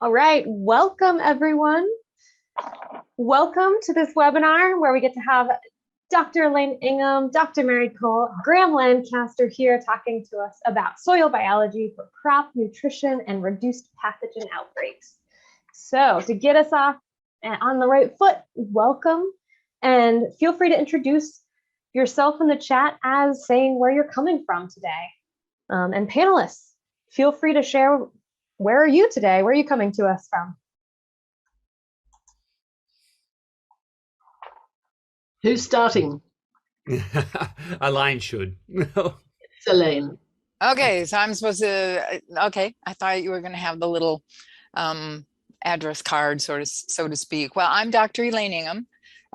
All right, welcome everyone. Welcome to this webinar where we get to have Dr. Elaine Ingham, Dr. Cole, Graham Lancaster here talking to us about soil biology for crop nutrition and reduced pathogen outbreaks. So to get us off on the right foot, welcome, and feel free to introduce yourself in the chat as saying where you're coming from today. And panelists, feel free to share, where are you today? Where are you coming to us from? Who's starting? Elaine should. It's Elaine. Okay, so I'm supposed to, okay, I thought you were going to have the little address card, so to speak. Well, I'm Dr. Elaine Ingham.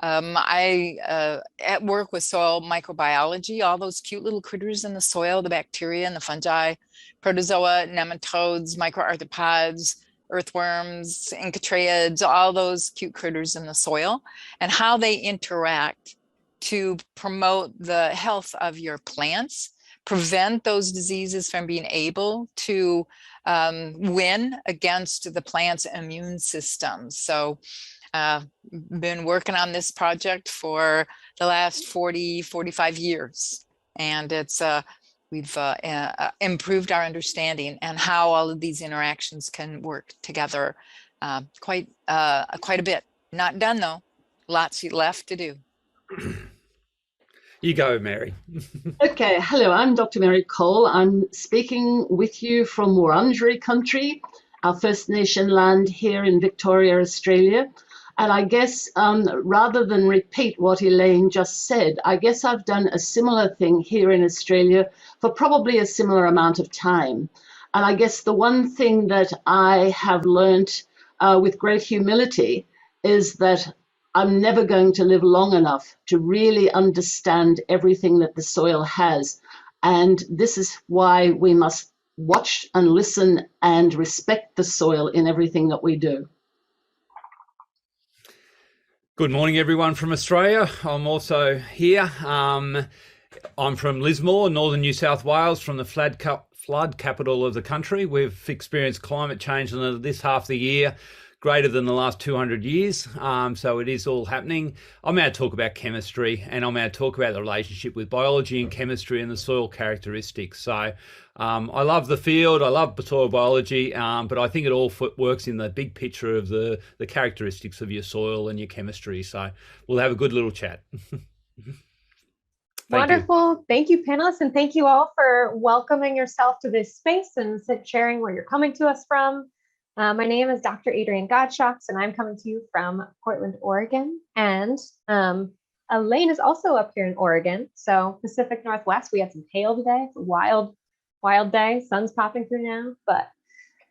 I work with soil microbiology, all those cute little critters in the soil, the bacteria and the fungi, protozoa, nematodes, microarthropods, earthworms, enchytraeids, all those cute critters in the soil, and how they interact to promote the health of your plants, prevent those diseases from being able to win against the plant's immune system. So been working on this project for the last 45 years, and it's we've improved our understanding and how all of these interactions can work together quite a bit. Not done though, lots left to do. You go, Mary. Okay, hello, I'm Dr. Mary Cole. I'm speaking with you from Wurundjeri country, our First Nation land here in Victoria, Australia. And I guess rather than repeat what Elaine just said, I guess I've done a similar thing here in Australia for probably a similar amount of time. And I guess the one thing that I have learned with great humility is that I'm never going to live long enough to really understand everything that the soil has. And this is why we must watch and listen and respect the soil in everything that we do. Good morning, everyone from Australia. I'm also here. I'm from Lismore, northern New South Wales, from the flood capital of the country. We've experienced climate change in this half the year greater than the last 200 years. So it is all happening. I'm going to talk about chemistry, and I'm going to talk about the relationship with biology and chemistry and the soil characteristics. So I love the field, I love soil biology, but I think it all works in the big picture of the characteristics of your soil and your chemistry. So we'll have a good little chat. Wonderful. Thank you, panelists, and thank you all for welcoming yourself to this space and sharing where you're coming to us from. My name is Dr. Aerating, and I'm coming to you from Portland, Oregon. And Elaine is also up here in Oregon. So Pacific Northwest, we had some hail today. It's a wild day. Sun's popping through now, but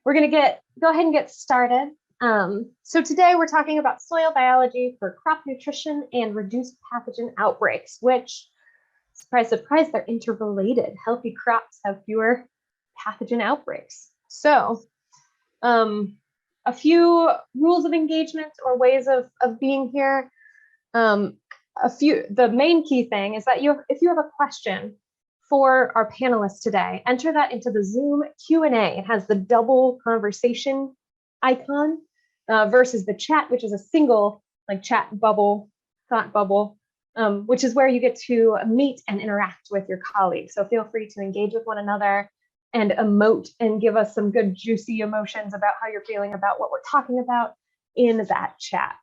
we're going to go ahead and get started. So today we're talking about soil biology for crop nutrition and reduced pathogen outbreaks, which, surprise, surprise, they're interrelated. Healthy crops have fewer pathogen outbreaks. So a few rules of engagement or ways of being here. The main key thing is that if you have a question for our panelists today, enter that into the Zoom Q&A. It has the double conversation icon versus the chat, which is a single chat bubble, thought bubble, which is where you get to meet and interact with your colleagues. So feel free to engage with one another and emote and give us some good juicy emotions about how you're feeling about what we're talking about in that chat.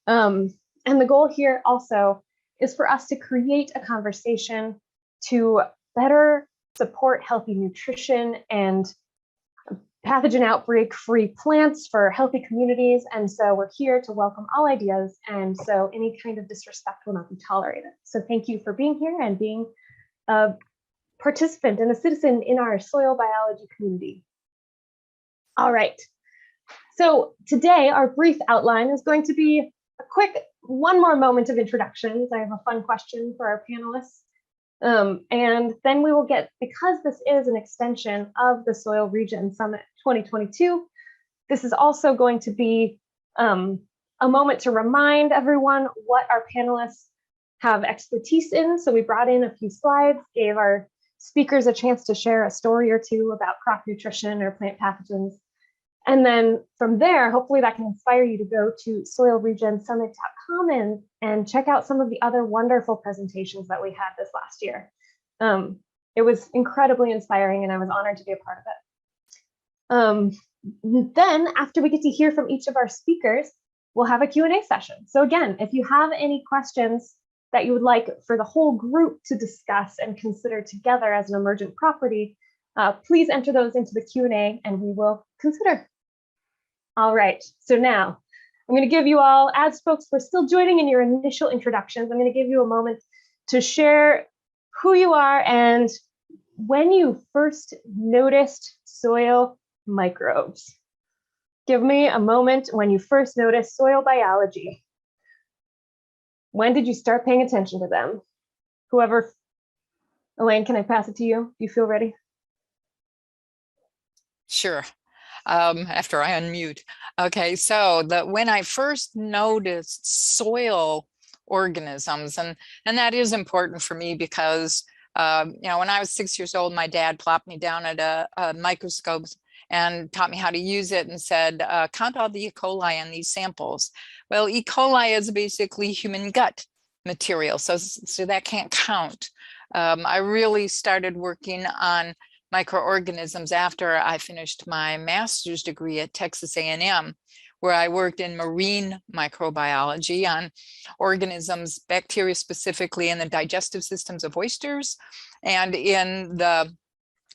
And the goal here also is for us to create a conversation to better support healthy nutrition and pathogen outbreak-free plants for healthy communities. And so we're here to welcome all ideas. And so any kind of disrespect will not be tolerated. So thank you for being here and being a participant and a citizen in our soil biology community. All right. So today our brief outline is going to be a quick one more moment of introductions. I have a fun question for our panelists. And then we will get, because this is an extension of the Soil Regen Summit 2022, this is also going to be a moment to remind everyone what our panelists have expertise in. So we brought in a few slides, gave our speakers a chance to share a story or two about crop nutrition or plant pathogens. And then from there, hopefully that can inspire you to go to soilregensummit.com and check out some of the other wonderful presentations that we had this last year. It was incredibly inspiring, and I was honored to be a part of it. Then after we get to hear from each of our speakers, we'll have a Q&A session. So again, if you have any questions that you would like for the whole group to discuss and consider together as an emergent property, please enter those into the Q&A and we will consider. All right, so now I'm going to give you all, as folks were still joining in your initial introductions, I'm going to give you a moment to share who you are and when you first noticed soil microbes. Give me a moment when you first noticed soil biology. When did you start paying attention to them? Whoever, Elaine, can I pass it to you? Do you feel ready? Sure. After I unmute. Okay, so when I first noticed soil organisms, and that is important for me because you know, when I was 6 years old, my dad plopped me down at a microscope and taught me how to use it and said, count all the E. coli in these samples. Well, E. coli is basically human gut material, so that can't count. I really started working on microorganisms after I finished my master's degree at Texas A&M, where I worked in marine microbiology on organisms, bacteria specifically in the digestive systems of oysters and in the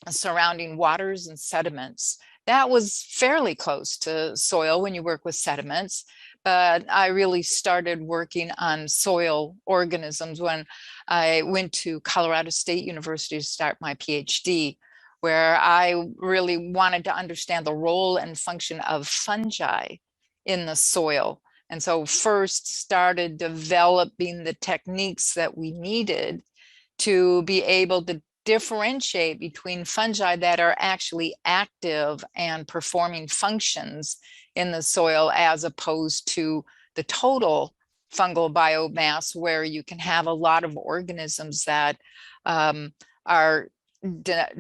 surrounding waters and sediments. That was fairly close to soil when you work with sediments, but I really started working on soil organisms when I went to Colorado State University to start my PhD, where I really wanted to understand the role and function of fungi in the soil. And so first started developing the techniques that we needed to be able to differentiate between fungi that are actually active and performing functions in the soil as opposed to the total fungal biomass, where you can have a lot of organisms that are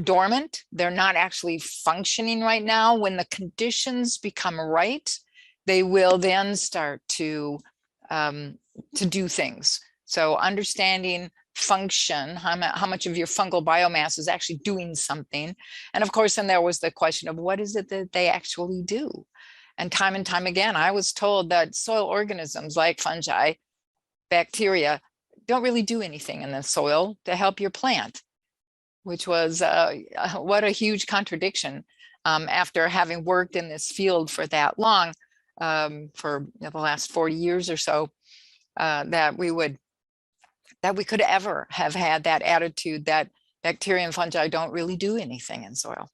dormant. They're not actually functioning right now. When the conditions become right, they will then start to do things. So understanding function, how much of your fungal biomass is actually doing something. And of course, then there was the question of what is it that they actually do? And time again, I was told that soil organisms like fungi, bacteria, don't really do anything in the soil to help your plant, which was what a huge contradiction after having worked in this field for that long, for the last 40 years or so, that we could ever have had that attitude that bacteria and fungi don't really do anything in soil.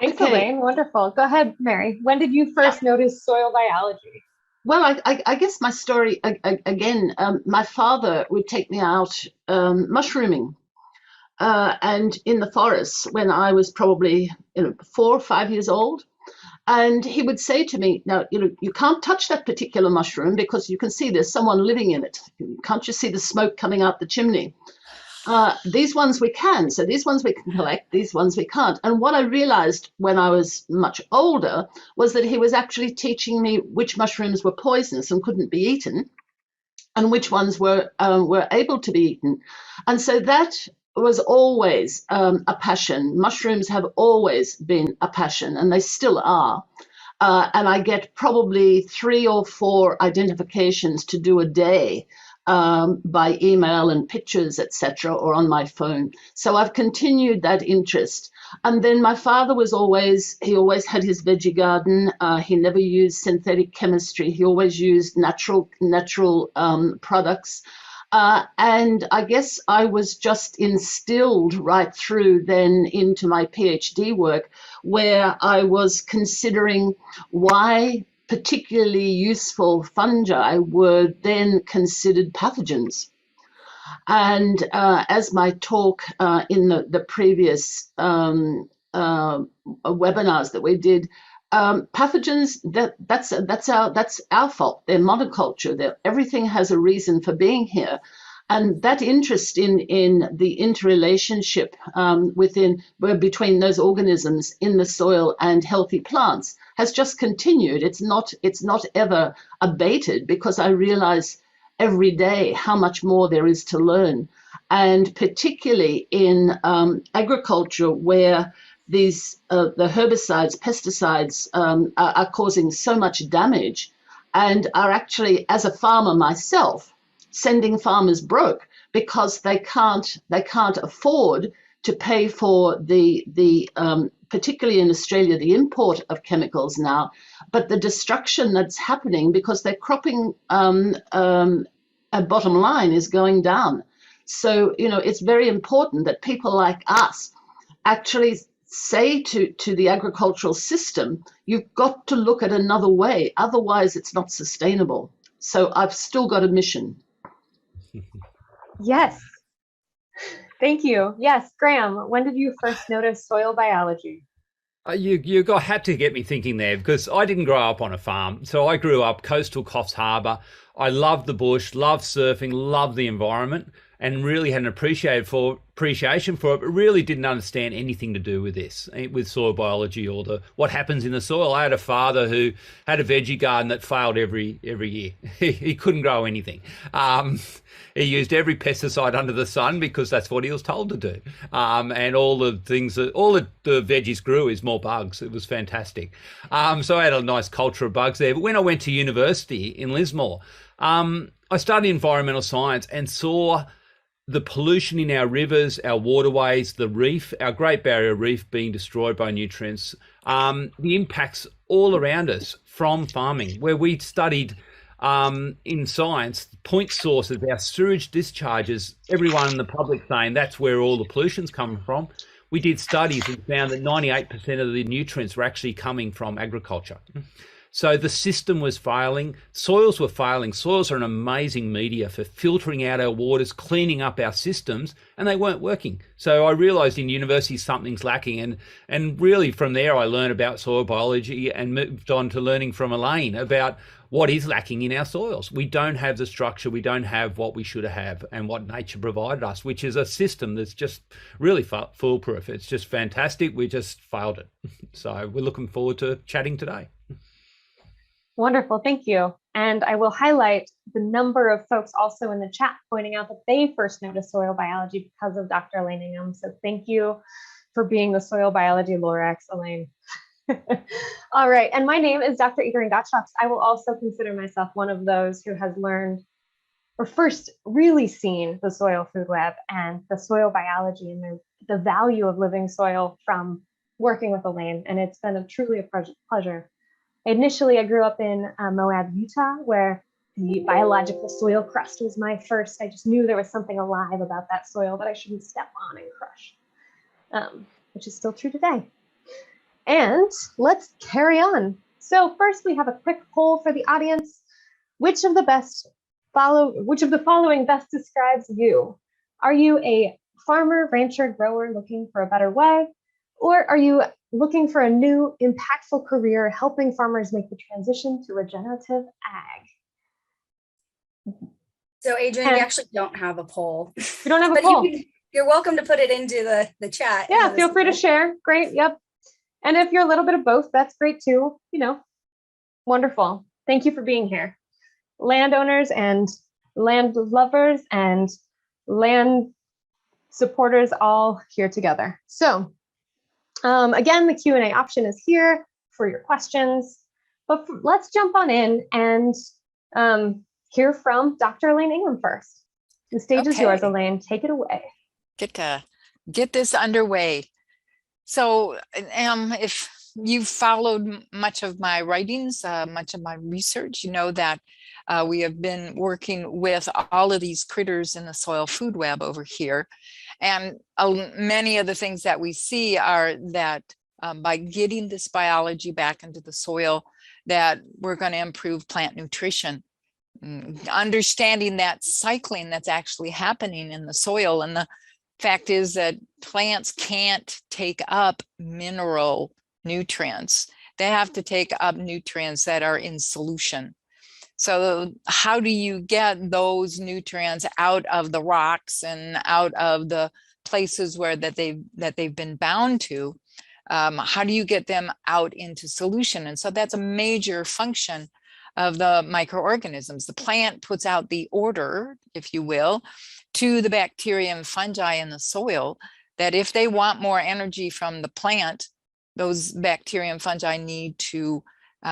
Thanks, Elaine. Wonderful. Go ahead, Mary. When did you first notice soil biology? Well, I guess my story, again, my father would take me out mushrooming and in the forest when I was probably 4 or 5 years old. And he would say to me, now, you can't touch that particular mushroom because you can see there's someone living in it. Can't you see the smoke coming out the chimney? These ones we can. So these ones we can collect, these ones we can't. And what I realized when I was much older was that he was actually teaching me which mushrooms were poisonous and couldn't be eaten and which ones were able to be eaten. And so that was always a passion. Mushrooms have always been a passion, and they still are. And I get probably 3 or 4 identifications to do a day by email and pictures, etc., or on my phone. So I've continued that interest. And then my father was he always had his veggie garden. He never used synthetic chemistry. He always used natural products. And I guess I was just instilled right through then into my PhD work, where I was considering why particularly useful fungi were then considered pathogens. And as my talk in the previous webinars that we did, pathogens, that's our fault. They're monoculture. Everything has a reason for being here. And that interest in the interrelationship between those organisms in the soil and healthy plants has just continued. It's not ever abated, because I realize every day how much more there is to learn. And particularly in agriculture, where the herbicides, pesticides are causing so much damage, and are actually, as a farmer myself, sending farmers broke, because they can't afford to pay for the particularly in Australia, the import of chemicals now, but the destruction that's happening because their cropping bottom line is going down. So, it's very important that people like us actually say to the agricultural system, you've got to look at another way, otherwise it's not sustainable. So I've still got a mission. Yes. Thank you. Yes, Graham, when did you first notice soil biology? You had to get me thinking there, because I didn't grow up on a farm. So I grew up coastal Coffs Harbour. I loved the bush, loved surfing, loved the environment, and really had an appreciation for it, but really didn't understand anything to do with this, with soil biology or what happens in the soil. I had a father who had a veggie garden that failed every year. He couldn't grow anything. He used every pesticide under the sun because that's what he was told to do. And all the veggies grew is more bugs. It was fantastic. So I had a nice culture of bugs there. But when I went to university in Lismore, I studied environmental science and saw the pollution in our rivers, our waterways, the reef, our Great Barrier Reef being destroyed by nutrients, the impacts all around us from farming, where we studied in science, point sources, our sewage discharges, everyone in the public saying that's where all the pollution's coming from. We did studies and found that 98% of the nutrients were actually coming from agriculture. So the system was failing, soils were failing. Soils are an amazing media for filtering out our waters, cleaning up our systems, and they weren't working. So I realized in university something's lacking, and really from there I learned about soil biology and moved on to learning from Elaine about what is lacking in our soils. We don't have the structure, we don't have what we should have and what nature provided us, which is a system that's just really foolproof. It's just fantastic. We just failed it. So we're looking forward to chatting today. Wonderful, thank you. And I will highlight the number of folks also in the chat pointing out that they first noticed soil biology because of Dr. Elaine Ingham. So thank you for being the soil biology Lorax, Elaine. All right, and my name is Dr. Igor Gottschalk. I will also consider myself one of those who has learned, or first really seen, the soil food web and the soil biology and the value of living soil from working with Elaine. And it's been truly a pleasure. Initially, I grew up in Moab, Utah, where the biological soil crust was my first. I just knew there was something alive about that soil that I shouldn't step on and crush, which is still true today. And let's carry on. So first, we have a quick poll for the audience. Which of the following best describes you? Are you a farmer, rancher, grower looking for a better way? Or are you looking for a new, impactful career helping farmers make the transition to regenerative ag? So Adrienne, we actually don't have a poll. We don't have a poll. You're welcome to put it into the chat. Yeah, feel free to share. Great, yep. And if you're a little bit of both, that's great too. Wonderful. Thank you for being here. Landowners and land lovers and land supporters all here together. So again, the Q&A option is here for your questions, but let's jump on in and hear from Dr. Elaine Ingham first. The stage is yours, Elaine. Take it away. Get this underway. So if you've followed much of my writings, much of my research, you know that we have been working with all of these critters in the soil food web over here. And many of the things that we see are that by getting this biology back into the soil, that we're going to improve plant nutrition. Understanding that cycling that's actually happening in the soil. And the fact is that plants can't take up mineral nutrients. They have to take up nutrients that are in solution. So how do you get those nutrients out of the rocks and out of the places where that they've been bound to? How do you get them out into solution? And so that's a major function of the microorganisms. The plant puts out the order, if you will, to the bacteria and fungi in the soil, that if they want more energy from the plant, those bacteria and fungi need to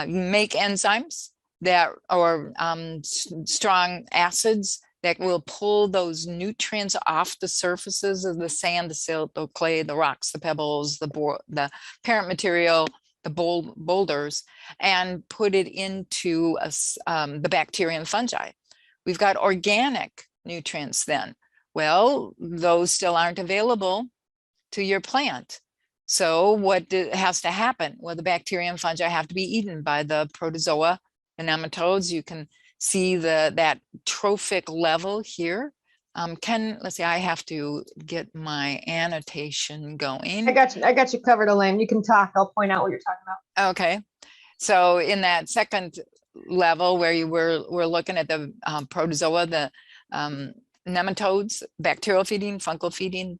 make enzymes that or strong acids that will pull those nutrients off the surfaces of the sand, the silt, the clay, the rocks, the pebbles, the parent material, the boulders, and put it into the bacteria and fungi. We've got organic nutrients then. Well, those still aren't available to your plant. So what has to happen? Well, the bacteria and fungi have to be eaten by the protozoa, the nematodes. You can see that trophic level here. Let's see, I have to get my annotation going. I got you covered, Elaine. You can talk. I'll point out what you're talking about. Okay. So in that second level where we're looking at the protozoa, the nematodes, bacterial feeding, fungal feeding,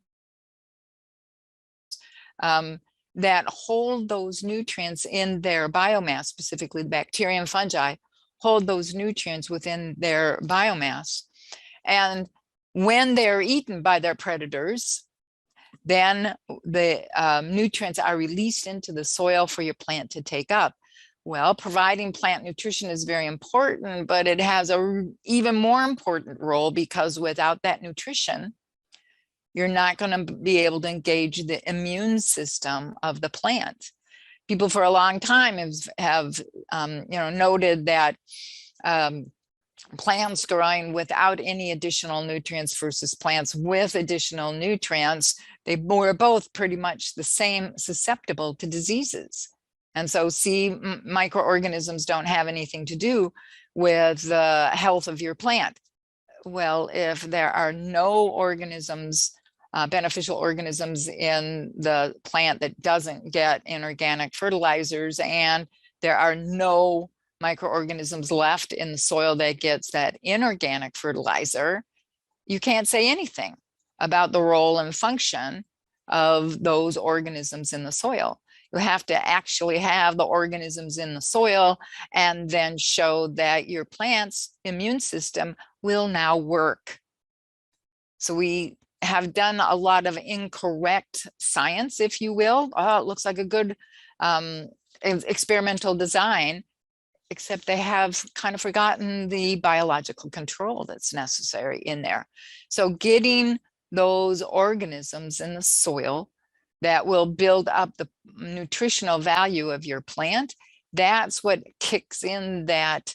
that hold those nutrients in their biomass, specifically the bacteria and fungi, hold those nutrients within their biomass. And when they're eaten by their predators, then the nutrients are released into the soil for your plant to take up. Well, providing plant nutrition is very important, but it has an even more important role, because without that nutrition, you're not going to be able to engage the immune system of the plant. People for a long time have noted that plants growing without any additional nutrients versus plants with additional nutrients, they were both pretty much the same, susceptible to diseases. And so microorganisms don't have anything to do with the health of your plant. Well, if there are no organisms, beneficial organisms in the plant that doesn't get inorganic fertilizers, and there are no microorganisms left in the soil that gets that inorganic fertilizer, you can't say anything about the role and function of those organisms in the soil. You have to actually have the organisms in the soil and then show that your plant's immune system will now work. So we have done a lot of incorrect science, if you will. Oh, it looks like a good experimental design, except they have kind of forgotten the biological control that's necessary in there. So getting those organisms in the soil that will build up the nutritional value of your plant, that's what kicks in that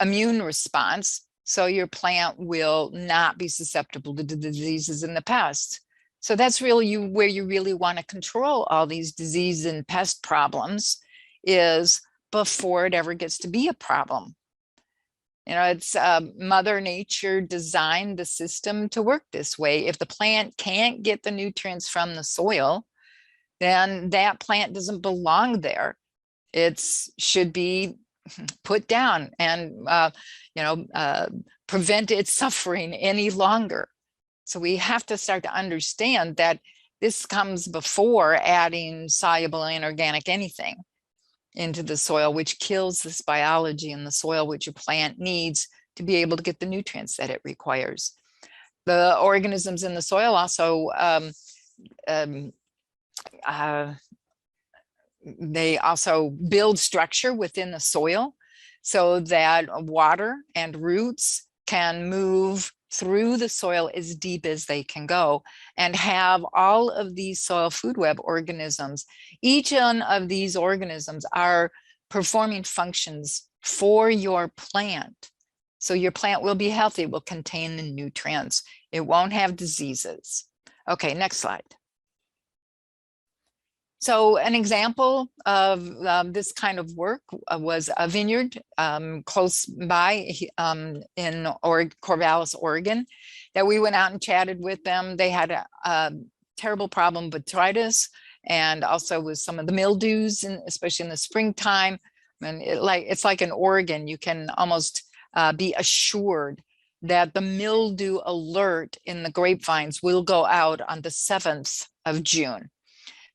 immune response, so your plant will not be susceptible to the diseases and the pests. So that's really where you really want to control all these disease and pest problems, is before it ever gets to be a problem. You know, it's Mother Nature designed the system to work this way. If the plant can't get the nutrients from the soil, then that plant doesn't belong there. It should be put down and prevent its suffering any longer. So we have to start to understand that this comes before adding soluble inorganic anything into the soil, which kills this biology in the soil, which your plant needs to be able to get the nutrients that it requires. The organisms in the soil also, they also build structure within the soil so that water and roots can move through the soil as deep as they can go, and have all of these soil food web organisms. Each one of these organisms are performing functions for your plant. So your plant will be healthy, will contain the nutrients. It won't have diseases. Okay, next slide. So an example of this kind of work was a vineyard close by in Corvallis, Oregon, that we went out and chatted with them. They had a terrible problem with botrytis, and also with some of the mildews, especially in the springtime. and it's like an organ. You can almost be assured that the mildew alert in the grapevines will go out on the 7th of June,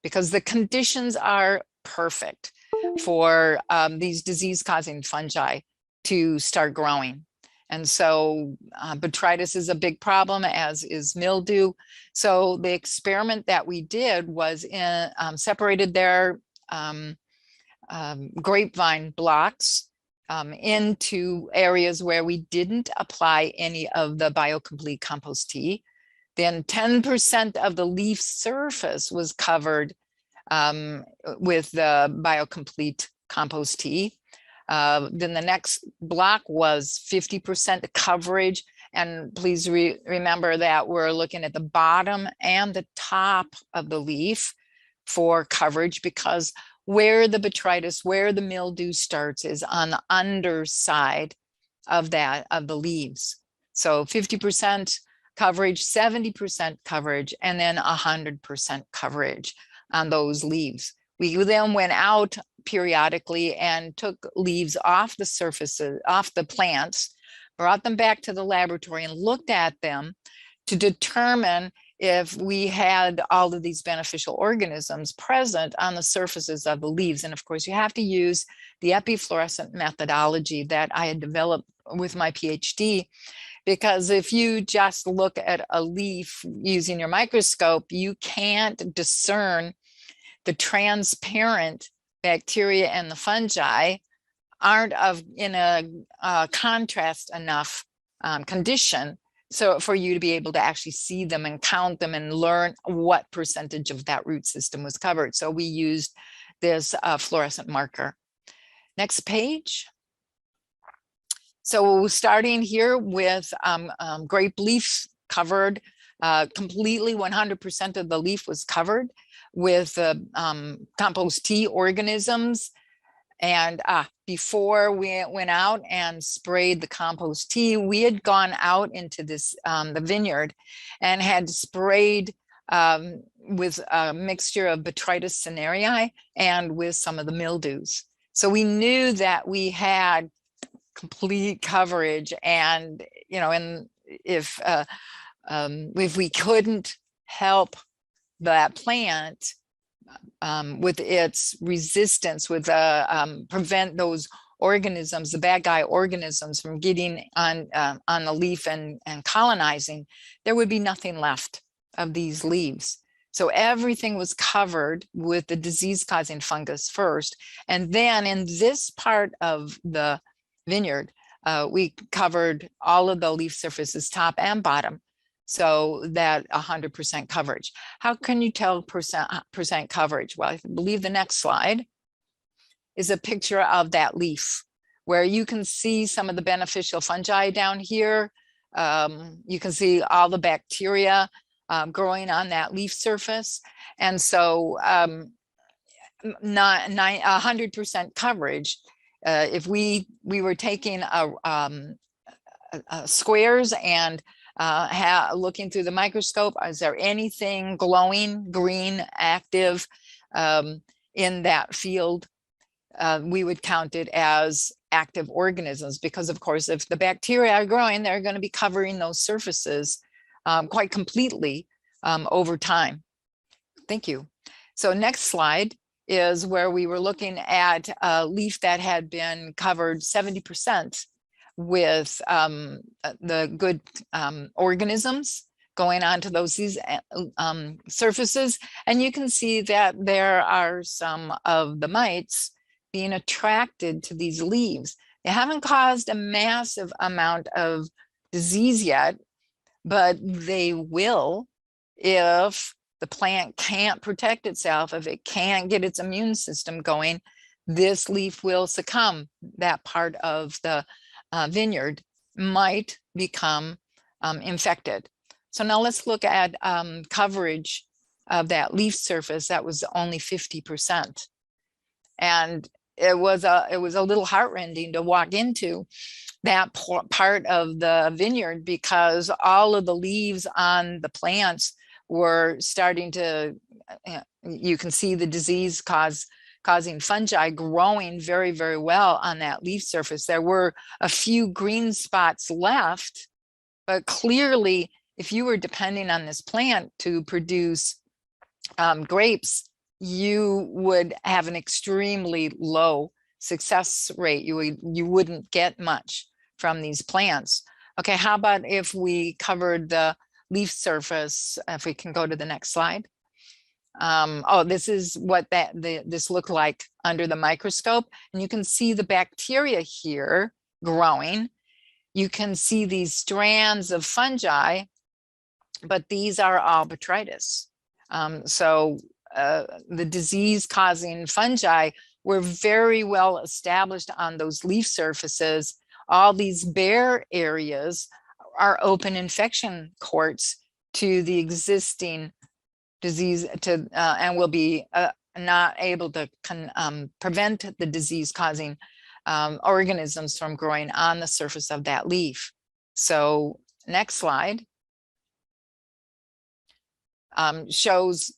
because the conditions are perfect for these disease-causing fungi to start growing. And so botrytis is a big problem, as is mildew. So the experiment that we did was separated their grapevine blocks into areas where we didn't apply any of the BioComplete compost tea. Then 10% of the leaf surface was covered with the BioComplete compost tea. Then the next block was 50% coverage. And please remember that we're looking at the bottom and the top of the leaf for coverage, because where the botrytis, where the mildew starts is on the underside of the leaves. So 50% coverage, 70% coverage, and then 100% coverage on those leaves. We then went out periodically and took leaves off the surfaces, off the plants, brought them back to the laboratory and looked at them to determine if we had all of these beneficial organisms present on the surfaces of the leaves. And of course, you have to use the epifluorescent methodology that I had developed with my PhD, because if you just look at a leaf using your microscope, you can't discern the transparent bacteria and the fungi aren't in a contrast enough condition so for you to be able to actually see them and count them and learn what percentage of that root system was covered. So we used this fluorescent marker. Next page. So starting here with grape leaf covered, completely 100% of the leaf was covered with compost tea organisms. And before we went out and sprayed the compost tea, we had gone out into this the vineyard and had sprayed with a mixture of Botrytis cinerea and with some of the mildews. So we knew that we had complete coverage, and and if we couldn't help that plant with its resistance, with prevent those organisms, the bad guy organisms, from getting on the leaf and colonizing, there would be nothing left of these leaves. So everything was covered with the disease-causing fungus first, and then in this part of the vineyard, we covered all of the leaf surfaces, top and bottom. So that 100% coverage. How can you tell percent coverage? Well, I believe the next slide is a picture of that leaf, where you can see some of the beneficial fungi down here. You can see all the bacteria growing on that leaf surface. And so 100% coverage, if we were taking squares and looking through the microscope, is there anything glowing, green, active in that field? We would count it as active organisms, because of course, if the bacteria are growing, they're going to be covering those surfaces quite completely over time. Thank you. So next slide is where we were looking at a leaf that had been covered 70% with the good organisms going onto those surfaces. And you can see that there are some of the mites being attracted to these leaves. They haven't caused a massive amount of disease yet, but they will if the plant can't protect itself, if it can't get its immune system going. This leaf will succumb. That part of the vineyard might become infected. So now let's look at coverage of that leaf surface. That was only 50%. And it was a little heartrending to walk into that part of the vineyard, because all of the leaves on the plants were starting to, you can see the disease causing fungi growing very, very well on that leaf surface. There were a few green spots left, but clearly, if you were depending on this plant to produce grapes, you would have an extremely low success rate. You wouldn't get much from these plants. Okay, how about if we covered the leaf surface? If we can go to the next slide. Oh, this is what this looked like under the microscope, and you can see the bacteria here growing. You can see these strands of fungi, but these are all botrytis. So the disease-causing fungi were very well established on those leaf surfaces. All these bare areas are open infection courts to the existing disease, and will be not able to prevent the disease-causing organisms from growing on the surface of that leaf. So next slide. Shows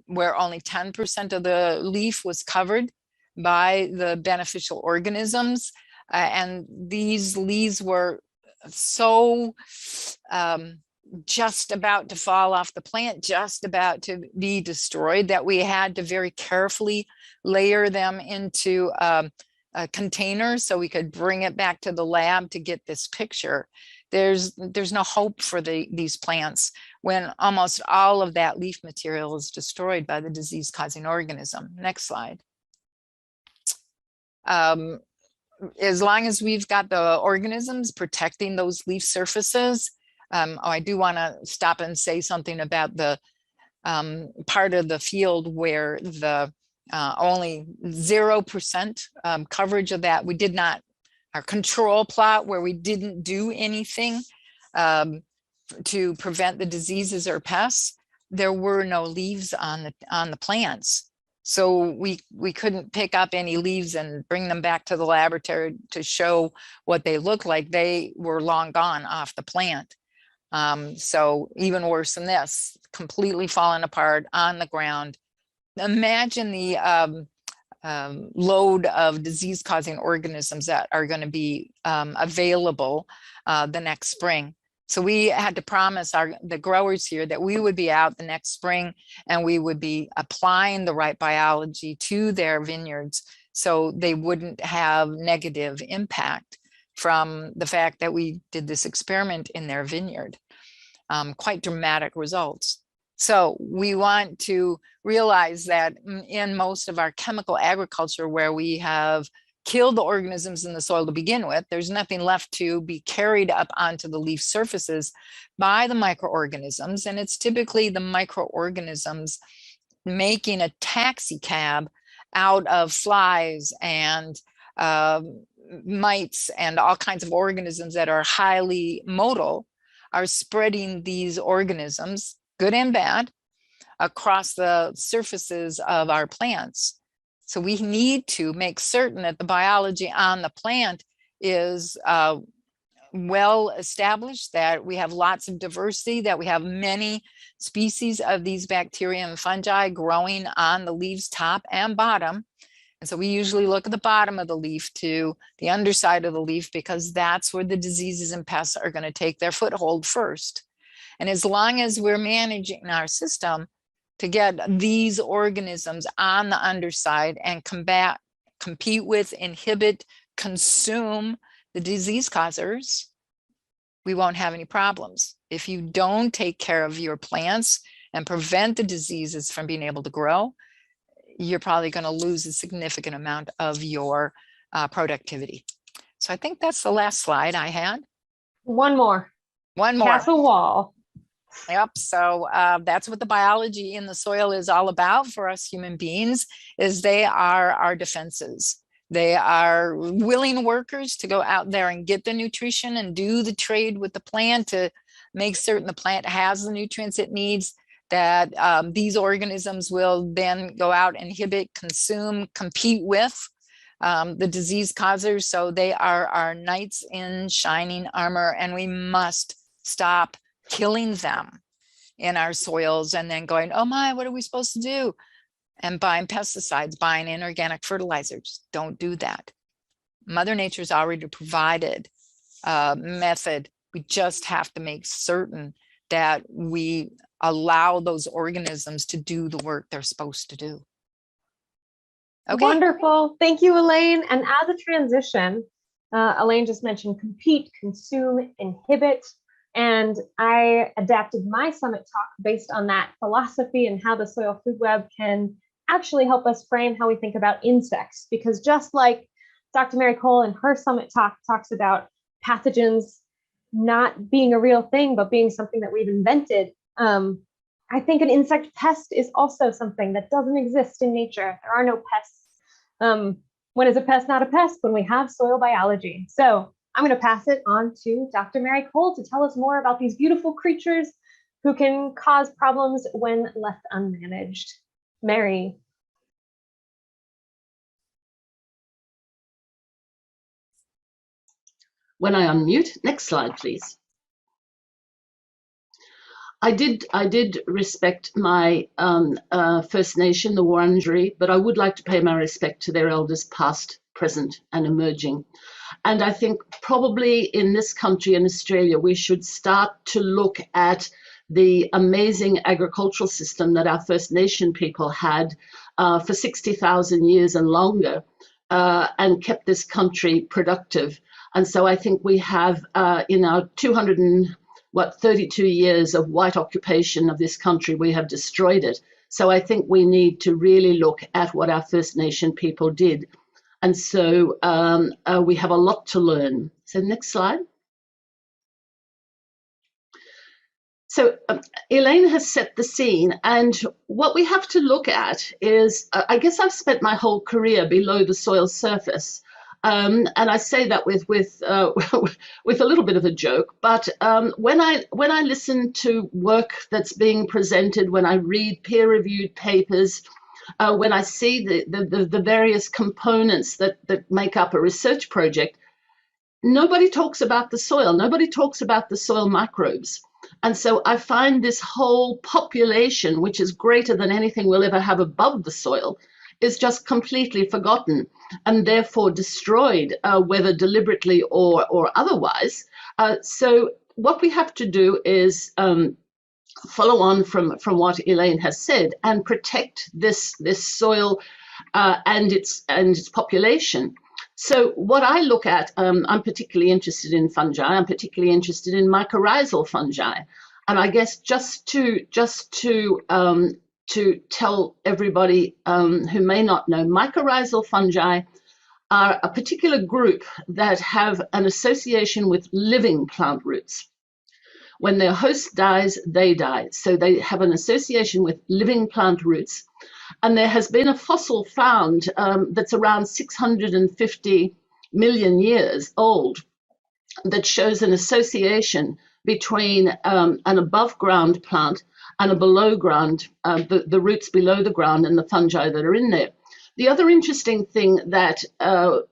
where only 10% of the leaf was covered by the beneficial organisms. And these leaves were so just about to fall off the plant, just about to be destroyed, that we had to very carefully layer them into a container so we could bring it back to the lab to get this picture. There's no hope for these plants when almost all of that leaf material is destroyed by the disease-causing organism. Next slide. As long as we've got the organisms protecting those leaf surfaces, I do want to stop and say something about the part of the field where the only 0% coverage of that. We did not, our control plot where we didn't do anything to prevent the diseases or pests, there were no leaves on the plants. So we couldn't pick up any leaves and bring them back to the laboratory to show what they look like. They were long gone off the plant. So even worse than this, completely fallen apart on the ground. Imagine the load of disease-causing organisms that are going to be available the next spring. So we had to promise the growers here that we would be out the next spring and we would be applying the right biology to their vineyards so they wouldn't have negative impact from the fact that we did this experiment in their vineyard. Quite dramatic results. So we want to realize that in most of our chemical agriculture where we have killed the organisms in the soil to begin with, there's nothing left to be carried up onto the leaf surfaces by the microorganisms. And it's typically the microorganisms making a taxi cab out of flies and mites and all kinds of organisms that are highly motile, are spreading these organisms, good and bad, across the surfaces of our plants. So we need to make certain that the biology on the plant is well established, that we have lots of diversity, that we have many species of these bacteria and fungi growing on the leaves top and bottom. And so we usually look at the bottom of the leaf to the underside of the leaf because that's where the diseases and pests are going to take their foothold first. And as long as we're managing our system to get these organisms on the underside and compete with, inhibit, consume the disease causers, we won't have any problems. If you don't take care of your plants and prevent the diseases from being able to grow, you're probably going to lose a significant amount of your productivity. So I think that's the last slide I had. One more. Castle wall. Yep. So that's what the biology in the soil is all about for us human beings, is they are our defenses. They are willing workers to go out there and get the nutrition and do the trade with the plant to make certain the plant has the nutrients it needs, that these organisms will then go out, inhibit, consume, compete with the disease causers. So they are our knights in shining armor, and we must stop killing them in our soils and then going, oh my, what are we supposed to do? and buying pesticides, buying inorganic fertilizers. Don't do that. Mother Nature's already provided a method. We just have to make certain that we allow those organisms to do the work they're supposed to do. Okay. Wonderful. Thank you, Elaine. And as a transition, Elaine just mentioned compete, consume, inhibit. And I adapted my summit talk based on that philosophy and how the soil food web can actually help us frame how we think about insects. Because just like Dr. Mary Cole in her summit talk talks about pathogens not being a real thing, but being something that we've invented, I think an insect pest is also something that doesn't exist in nature. There are no pests. When is a pest not a pest? When we have soil biology. So I'm going to pass it on to Dr. Mary Cole to tell us more about these beautiful creatures who can cause problems when left unmanaged. Mary. When I unmute, next slide, please. I did respect my First Nation, the Wurundjeri, but I would like to pay my respect to their elders past, present, and emerging. And I think probably in this country, in Australia, we should start to look at the amazing agricultural system that our First Nation people had for 60,000 years and longer, and kept this country productive. And so I think we have in our 32 years of white occupation of this country, we have destroyed it. So I think we need to really look at what our First Nation people did. And so we have a lot to learn. So next slide. So Elaine has set the scene, and what we have to look at is, I guess I've spent my whole career below the soil surface. And I say that with a little bit of a joke, but when I listen to work that's being presented, when I read peer-reviewed papers, when I see the various components that make up a research project, nobody talks about the soil. Nobody talks about the soil microbes. And so I find this whole population, which is greater than anything we'll ever have above the soil, is just completely forgotten and therefore destroyed, whether deliberately or otherwise. So what we have to do is follow on from what Elaine has said and protect this soil and its population. So what I look at, I'm particularly interested in fungi. I'm particularly interested in mycorrhizal fungi, and I guess just to tell everybody who may not know, mycorrhizal fungi are a particular group that have an association with living plant roots. When their host dies, they die. So they have an association with living plant roots. And there has been a fossil found that's around 650 million years old that shows an association between an above ground plant and a below ground, the roots below the ground and the fungi that are in there. The other interesting thing that a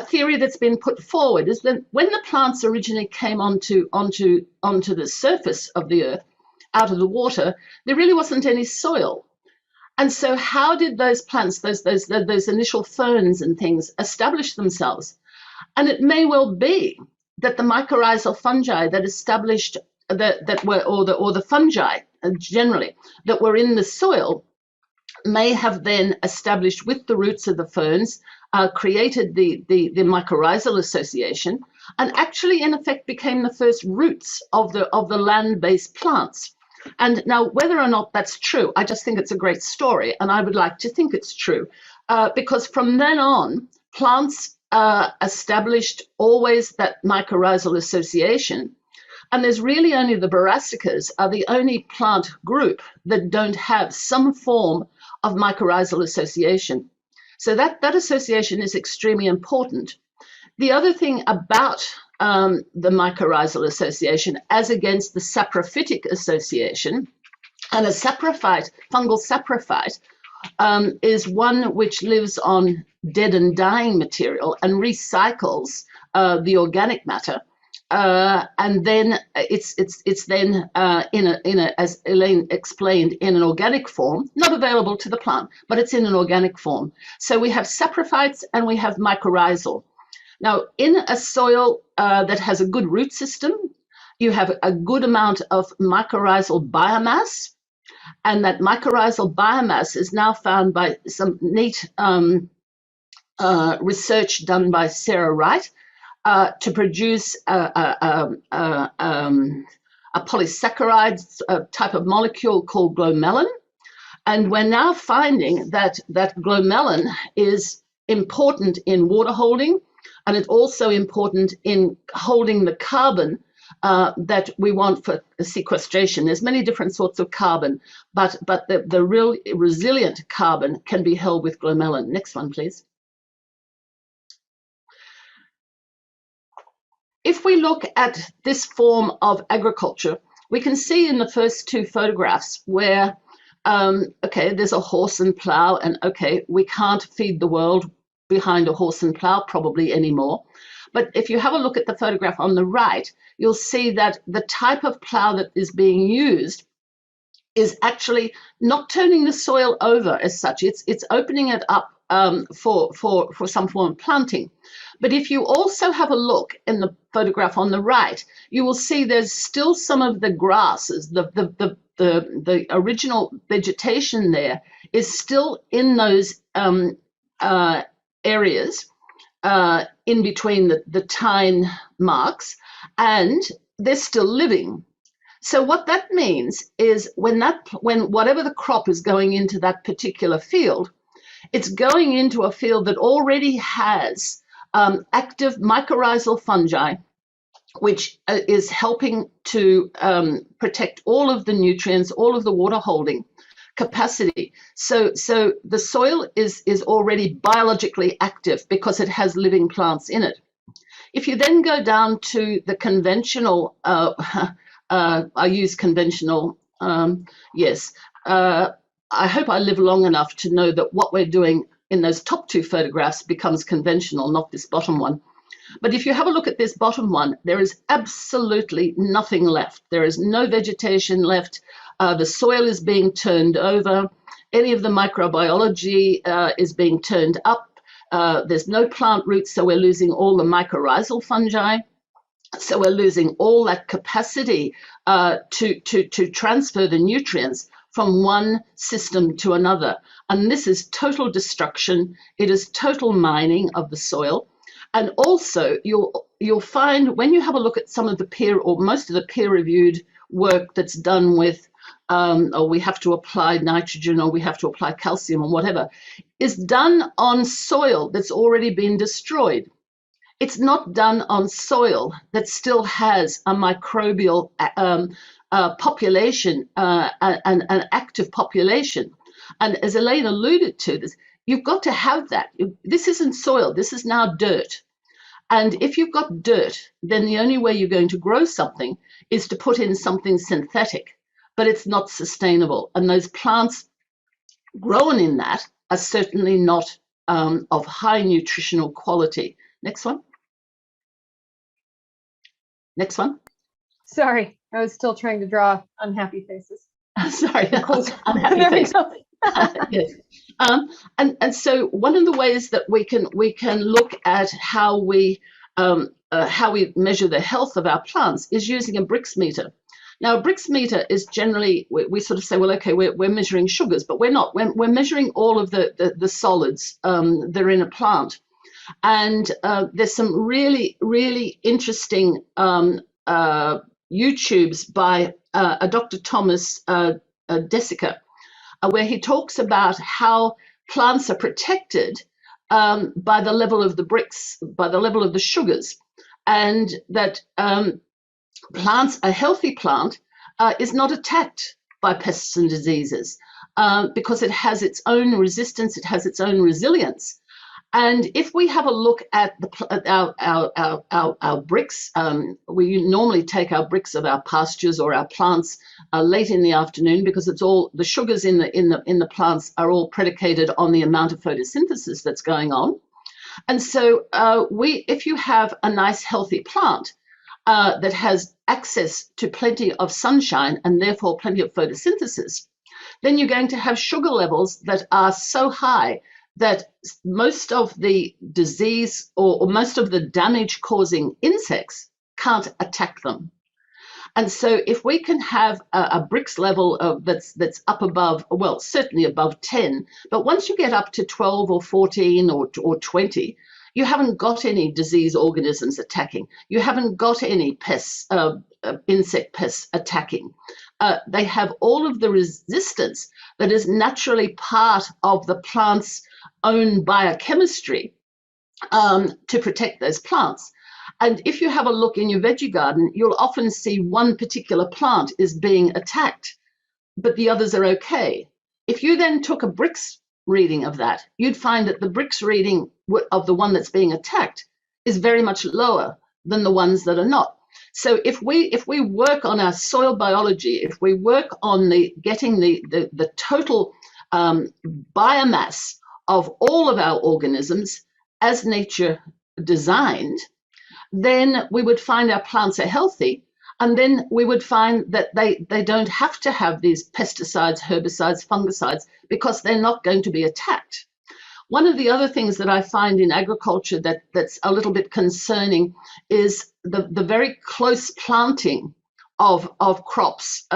theory that's been put forward is that when the plants originally came onto the surface of the earth, out of the water, there really wasn't any soil. And so how did those plants, those initial ferns and things, establish themselves? And it may well be that the mycorrhizal fungi that established the fungi generally that were in the soil may have then established with the roots of the ferns, created the mycorrhizal association, and actually in effect became the first roots of the land-based plants. And now whether or not that's true, I just think it's a great story, and I would like to think it's true, because from then on, plants established always that mycorrhizal association. And there's really only the brassicas are the only plant group that don't have some form of mycorrhizal association. So that association is extremely important. The other thing about the mycorrhizal association as against the saprophytic association, and a saprophyte, fungal saprophyte, is one which lives on dead and dying material and recycles the organic matter. and then it's then in a as Elaine explained, in an organic form, not available to the plant, but it's in an organic form. So we have saprophytes and we have mycorrhizal. Now, in a soil that has a good root system, you have a good amount of mycorrhizal biomass, and that mycorrhizal biomass is now found by some neat research done by Sarah Wright to produce a polysaccharide type of molecule called glomelin. And we're now finding that glomelin is important in water holding, and it's also important in holding the carbon that we want for sequestration. There's many different sorts of carbon, but the real resilient carbon can be held with glomelin. Next one, please. If we look at this form of agriculture, we can see in the first two photographs where, okay, there's a horse and plow, and okay, we can't feed the world behind a horse and plow probably anymore. But if you have a look at the photograph on the right, you'll see that the type of plow that is being used is actually not turning the soil over as such. It's opening it up for some form of planting. But if you also have a look in the photograph on the right, you will see there's still some of the grasses, the original vegetation there is still in those areas in between the tine marks, and they're still living. So what that means is when whatever the crop is going into that particular field, it's going into a field that already has active mycorrhizal fungi, which is helping to protect all of the nutrients, all of the water holding capacity. So the soil is already biologically active because it has living plants in it. If you then go down to the conventional, I use conventional, yes. I hope I live long enough to know that what we're doing in those top two photographs becomes conventional, not this bottom one. But if you have a look at this bottom one, there is absolutely nothing left. There is no vegetation left. The soil is being turned over. Any of the microbiology is being turned up. There's no plant roots, so we're losing all the mycorrhizal fungi. So we're losing all that capacity to transfer the nutrients from one system to another. And this is total destruction. It is total mining of the soil. And also you'll find when you have a look at some of the peer or most of the peer-reviewed work that's done with or we have to apply nitrogen or we have to apply calcium or whatever, is done on soil that's already been destroyed. It's not done on soil that still has a microbial population, an active population. And as Elaine alluded to this, you've got to have that. This isn't soil, this is now dirt. And if you've got dirt, then the only way you're going to grow something is to put in something synthetic, but it's not sustainable. And those plants grown in that are certainly not of high nutritional quality. Next one. Next one. Sorry, I was still trying to draw unhappy faces. Sorry, unhappy faces. Yes. And so one of the ways that we can look at how we measure the health of our plants is using a Brix meter. Now, a Brix meter is generally, we sort of say, well, okay, we're measuring sugars, but we're not. We're measuring all of the solids that are in a plant. And there's some really, really interesting YouTubes by a Dr. Thomas Desicker, where he talks about how plants are protected by the level of the Brix, by the level of the sugars, and that a healthy plant is not attacked by pests and diseases because it has its own resistance, it has its own resilience. And if we have a look at our Brix, we normally take our Brix of our pastures or our plants late in the afternoon because it's all the sugars in the plants are all predicated on the amount of photosynthesis that's going on. And so if you have a nice healthy plant, that has access to plenty of sunshine and therefore plenty of photosynthesis, then you're going to have sugar levels that are so high that most of the disease or most of the damage causing insects can't attack them. And so if we can have a Brix level of that's up above, well, certainly above 10, but once you get up to 12 or 14 or 20, you haven't got any disease organisms attacking. You haven't got any pests, insect pests attacking. They have all of the resistance that is naturally part of the plant's own biochemistry to protect those plants. And if you have a look in your veggie garden, you'll often see one particular plant is being attacked, but the others are okay. If you then took a Brix reading of that, you'd find that the Brix reading of the one that's being attacked is very much lower than the ones that are not. So if we work on our soil biology, if we work on getting the total biomass of all of our organisms as nature designed, then we would find our plants are healthy, and then we would find that they don't have to have these pesticides, herbicides, fungicides, because they're not going to be attacked. One of the other things that I find in agriculture that's a little bit concerning is the very close planting of crops,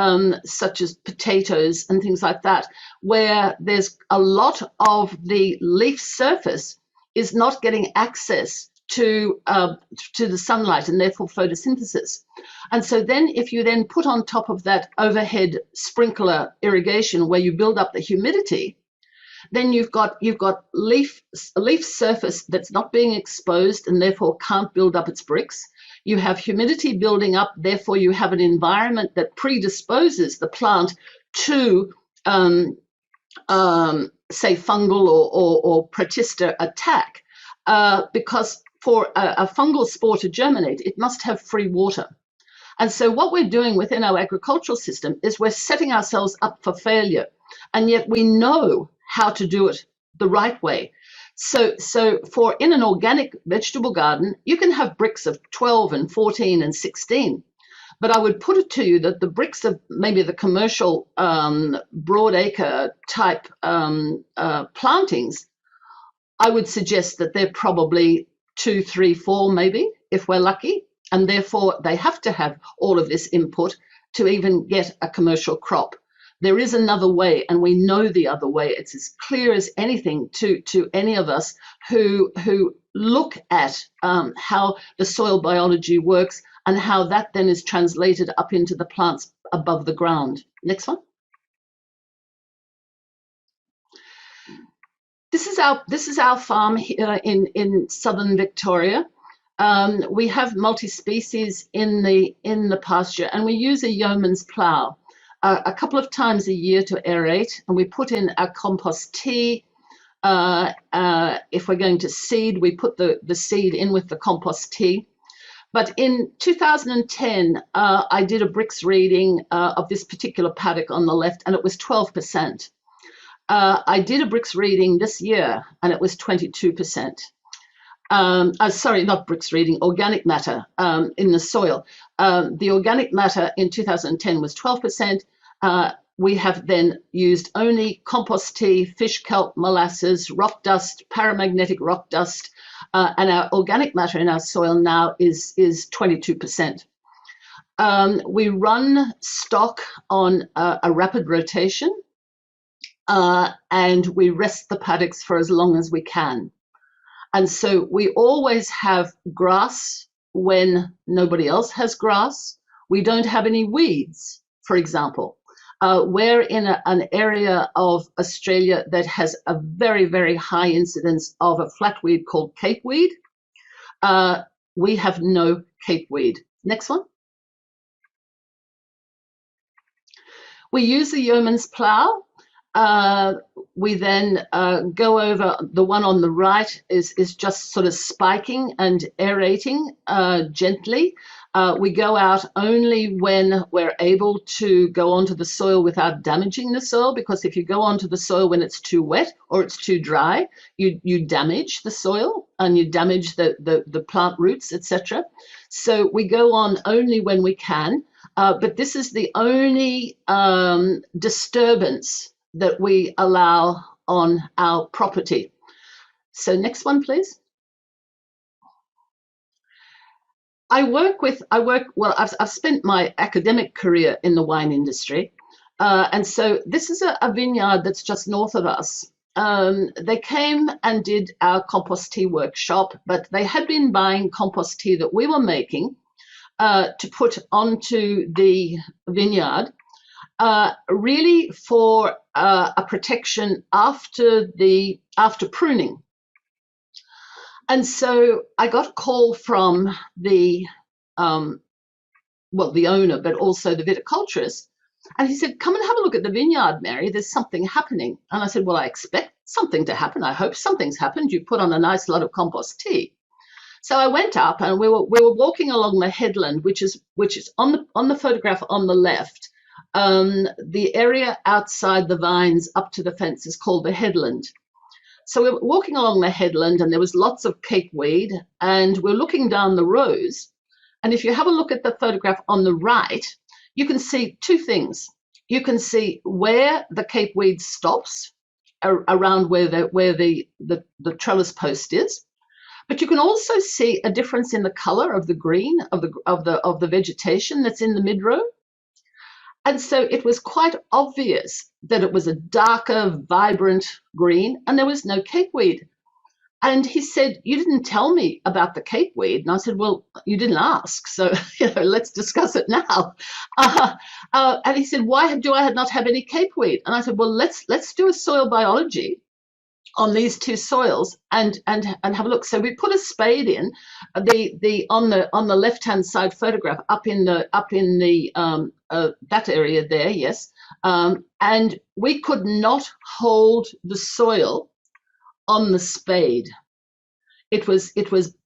such as potatoes and things like that, where there's a lot of the leaf surface is not getting access to the sunlight and therefore photosynthesis. And so then if you then put on top of that overhead sprinkler irrigation where you build up the humidity, then you've got leaf surface that's not being exposed and therefore can't build up its Brix. You have humidity building up, therefore you have an environment that predisposes the plant to say fungal or protista attack, because for a fungal spore to germinate, it must have free water. And so what we're doing within our agricultural system is we're setting ourselves up for failure, and yet we know how to do it the right way. So for in an organic vegetable garden, you can have Brix of 12 and 14 and 16. But I would put it to you that the Brix of maybe the commercial broadacre type plantings, I would suggest that they're probably 2, 3, 4 maybe, if we're lucky. And therefore they have to have all of this input to even get a commercial crop. There is another way, and we know the other way. It's as clear as anything to any of us who look at how the soil biology works and how that then is translated up into the plants above the ground. Next one. This is our farm here in southern Victoria. We have multi-species in the pasture, and we use a yeoman's plough a couple of times a year to aerate, and we put in our compost tea. If we're going to seed, we put the seed in with the compost tea. But in 2010, I did a Brix reading of this particular paddock on the left, and it was 12%. I did a Brix reading this year, and it was 22%. Sorry, not Brix reading, organic matter in the soil. The organic matter in 2010 was 12%. We have then used only compost tea, fish kelp, molasses, rock dust, paramagnetic rock dust, and our organic matter in our soil now is 22%. We run stock on a rapid rotation, and we rest the paddocks for as long as we can. And so we always have grass when nobody else has grass. We don't have any weeds, for example. We're in an area of Australia that has a very, very high incidence of a flatweed called capeweed. We have no capeweed. Next one. We use the yeoman's plough. We then go over, the one on the right is just sort of spiking and aerating gently. We go out only when we're able to go onto the soil without damaging the soil, because if you go onto the soil when it's too wet or it's too dry, you damage the soil and you damage the plant roots, etc. So we go on only when we can, but this is the only disturbance that we allow on our property. So next one, please. I've spent my academic career in the wine industry. And so this is a vineyard that's just north of us. They came and did our compost tea workshop, but they had been buying compost tea that we were making to put onto the vineyard, really for a protection after pruning. And so I got a call from the owner, but also the viticulturist. And he said, come and have a look at the vineyard, Mary. There's something happening. And I said, well, I expect something to happen. I hope something's happened. You put on a nice lot of compost tea. So I went up and we were walking along the headland, which is on the photograph on the left. The area outside the vines up to the fence is called the headland. So we were walking along the headland and there was lots of capeweed, and we're looking down the rows. And if you have a look at the photograph on the right, you can see two things. You can see where the capeweed stops around where the trellis post is. But you can also see a difference in the color of the green of the vegetation that's in the midrow. And so it was quite obvious that it was a darker, vibrant green, and there was no capeweed. And he said, you didn't tell me about the capeweed. And I said, well, you didn't ask, so let's discuss it now. And he said, why do I not have any capeweed? And I said, well, let's do a soil biology on these two soils and have a look. So we put a spade in on the left hand side photograph up in that area there, yes, and we could not hold the soil on the spade. It was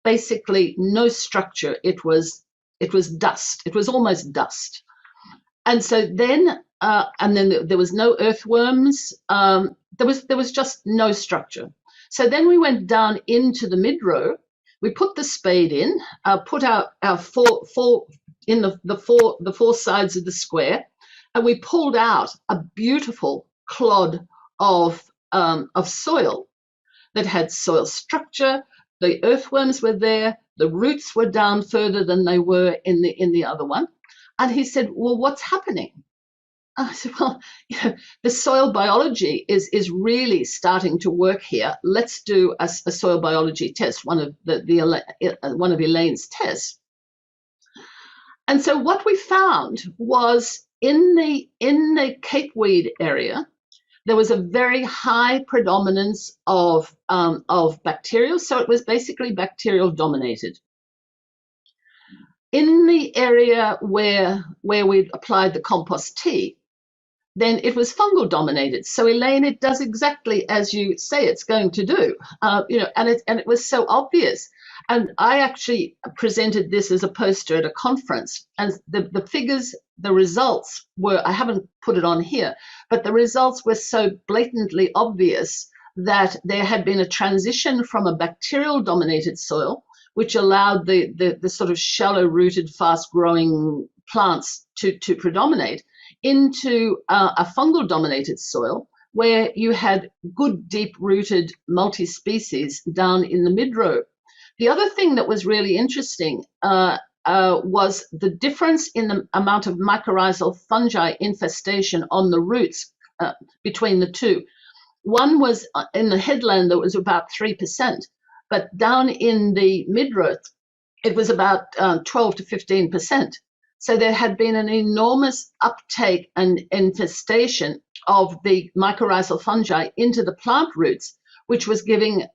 basically no structure. It was dust. It was almost dust. And so then there was no earthworms. There was just no structure. So then we went down into the midrow. We put the spade in, put our four in the four sides of the square, and we pulled out a beautiful clod of soil that had soil structure. The earthworms were there. The roots were down further than they were in the other one. And he said, well, what's happening? I said, well, the soil biology is really starting to work here. Let's do a soil biology test, one of Elaine's tests. And so what we found was in the capeweed area, there was a very high predominance of bacterial. So it was basically bacterial dominated. In the area where we'd applied the compost tea, then it was fungal dominated. So Elaine, it does exactly as you say it's going to do, and it was so obvious. And I actually presented this as a poster at a conference, and the figures, the results were, I haven't put it on here, but the results were so blatantly obvious that there had been a transition from a bacterial dominated soil, which allowed the sort of shallow rooted, fast growing plants to predominate, into a fungal dominated soil where you had good deep rooted multi-species down in the midrow. The other thing that was really interesting was the difference in the amount of mycorrhizal fungi infestation on the roots between the two. One was in the headland that was about 3%, but down in the midrow, it was about 12 to 15%. So there had been an enormous uptake and infestation of the mycorrhizal fungi into the plant roots, which was giving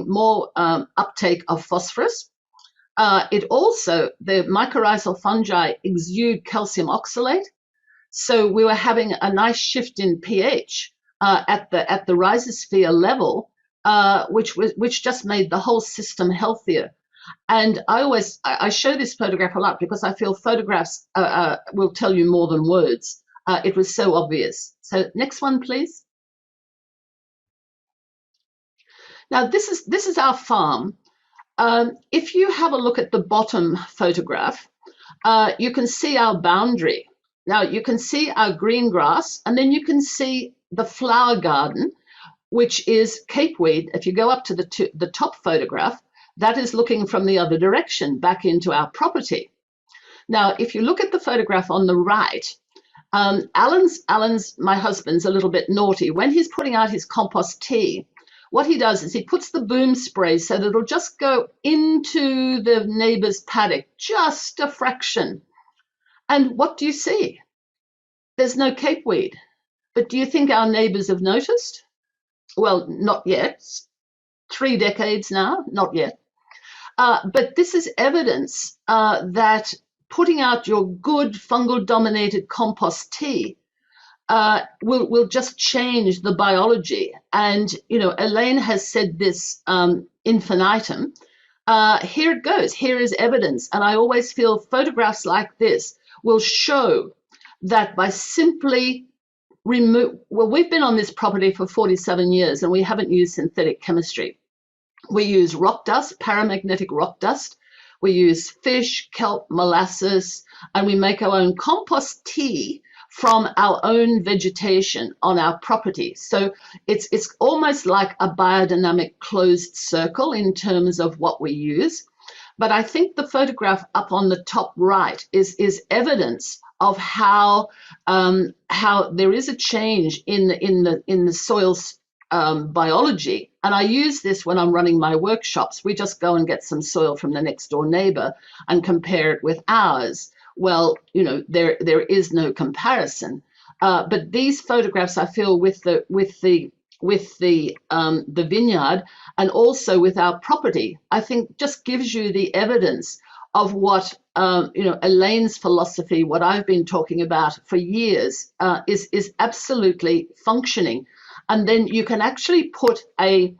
more uptake of phosphorus. The mycorrhizal fungi exude calcium oxalate, so we were having a nice shift in pH at the rhizosphere level, which just made the whole system healthier. And I show this photograph a lot because I feel photographs will tell you more than words. It was so obvious. So next one, please. Now this is our farm. If you have a look at the bottom photograph, you can see our boundary. Now you can see our green grass, and then you can see the flower garden, which is capeweed. If you go up to the top photograph, that is looking from the other direction back into our property. Now, if you look at the photograph on the right, Alan's, my husband's, a little bit naughty. When he's putting out his compost tea, what he does is he puts the boom spray so that it'll just go into the neighbor's paddock, just a fraction. And what do you see? There's no capeweed. But do you think our neighbors have noticed? Well, not yet. 3 decades now, not yet. But this is evidence that putting out your good fungal-dominated compost tea will just change the biology. And, you know, Elaine has said this infinitum. Here it goes. Here is evidence. And I always feel photographs like this will show that by simply well, we've been on this property for 47 years and we haven't used synthetic chemistry. We use rock dust, paramagnetic rock dust. We use fish, kelp, molasses, and we make our own compost tea from our own vegetation on our property. So it's almost like a biodynamic closed circle in terms of what we use. But I think the photograph up on the top right is evidence of how there is a change in the soil's biology. And I use this when I'm running my workshops. We just go and get some soil from the next door neighbor and compare it with ours. Well, you know, there is no comparison. But these photographs, I feel, with the vineyard and also with our property, I think just gives you the evidence of what you know, Elaine's philosophy, what I've been talking about for years, is absolutely functioning. And then you can actually put a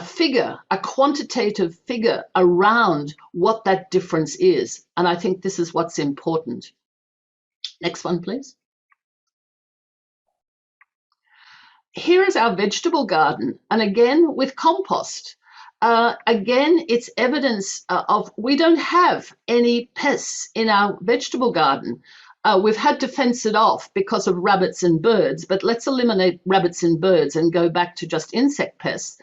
figure, a quantitative figure around what that difference is. And I think this is what's important. Next one, please. Here is our vegetable garden, and again with compost. Again, it's evidence of we don't have any pests in our vegetable garden. We've had to fence it off because of rabbits and birds, but let's eliminate rabbits and birds and go back to just insect pests.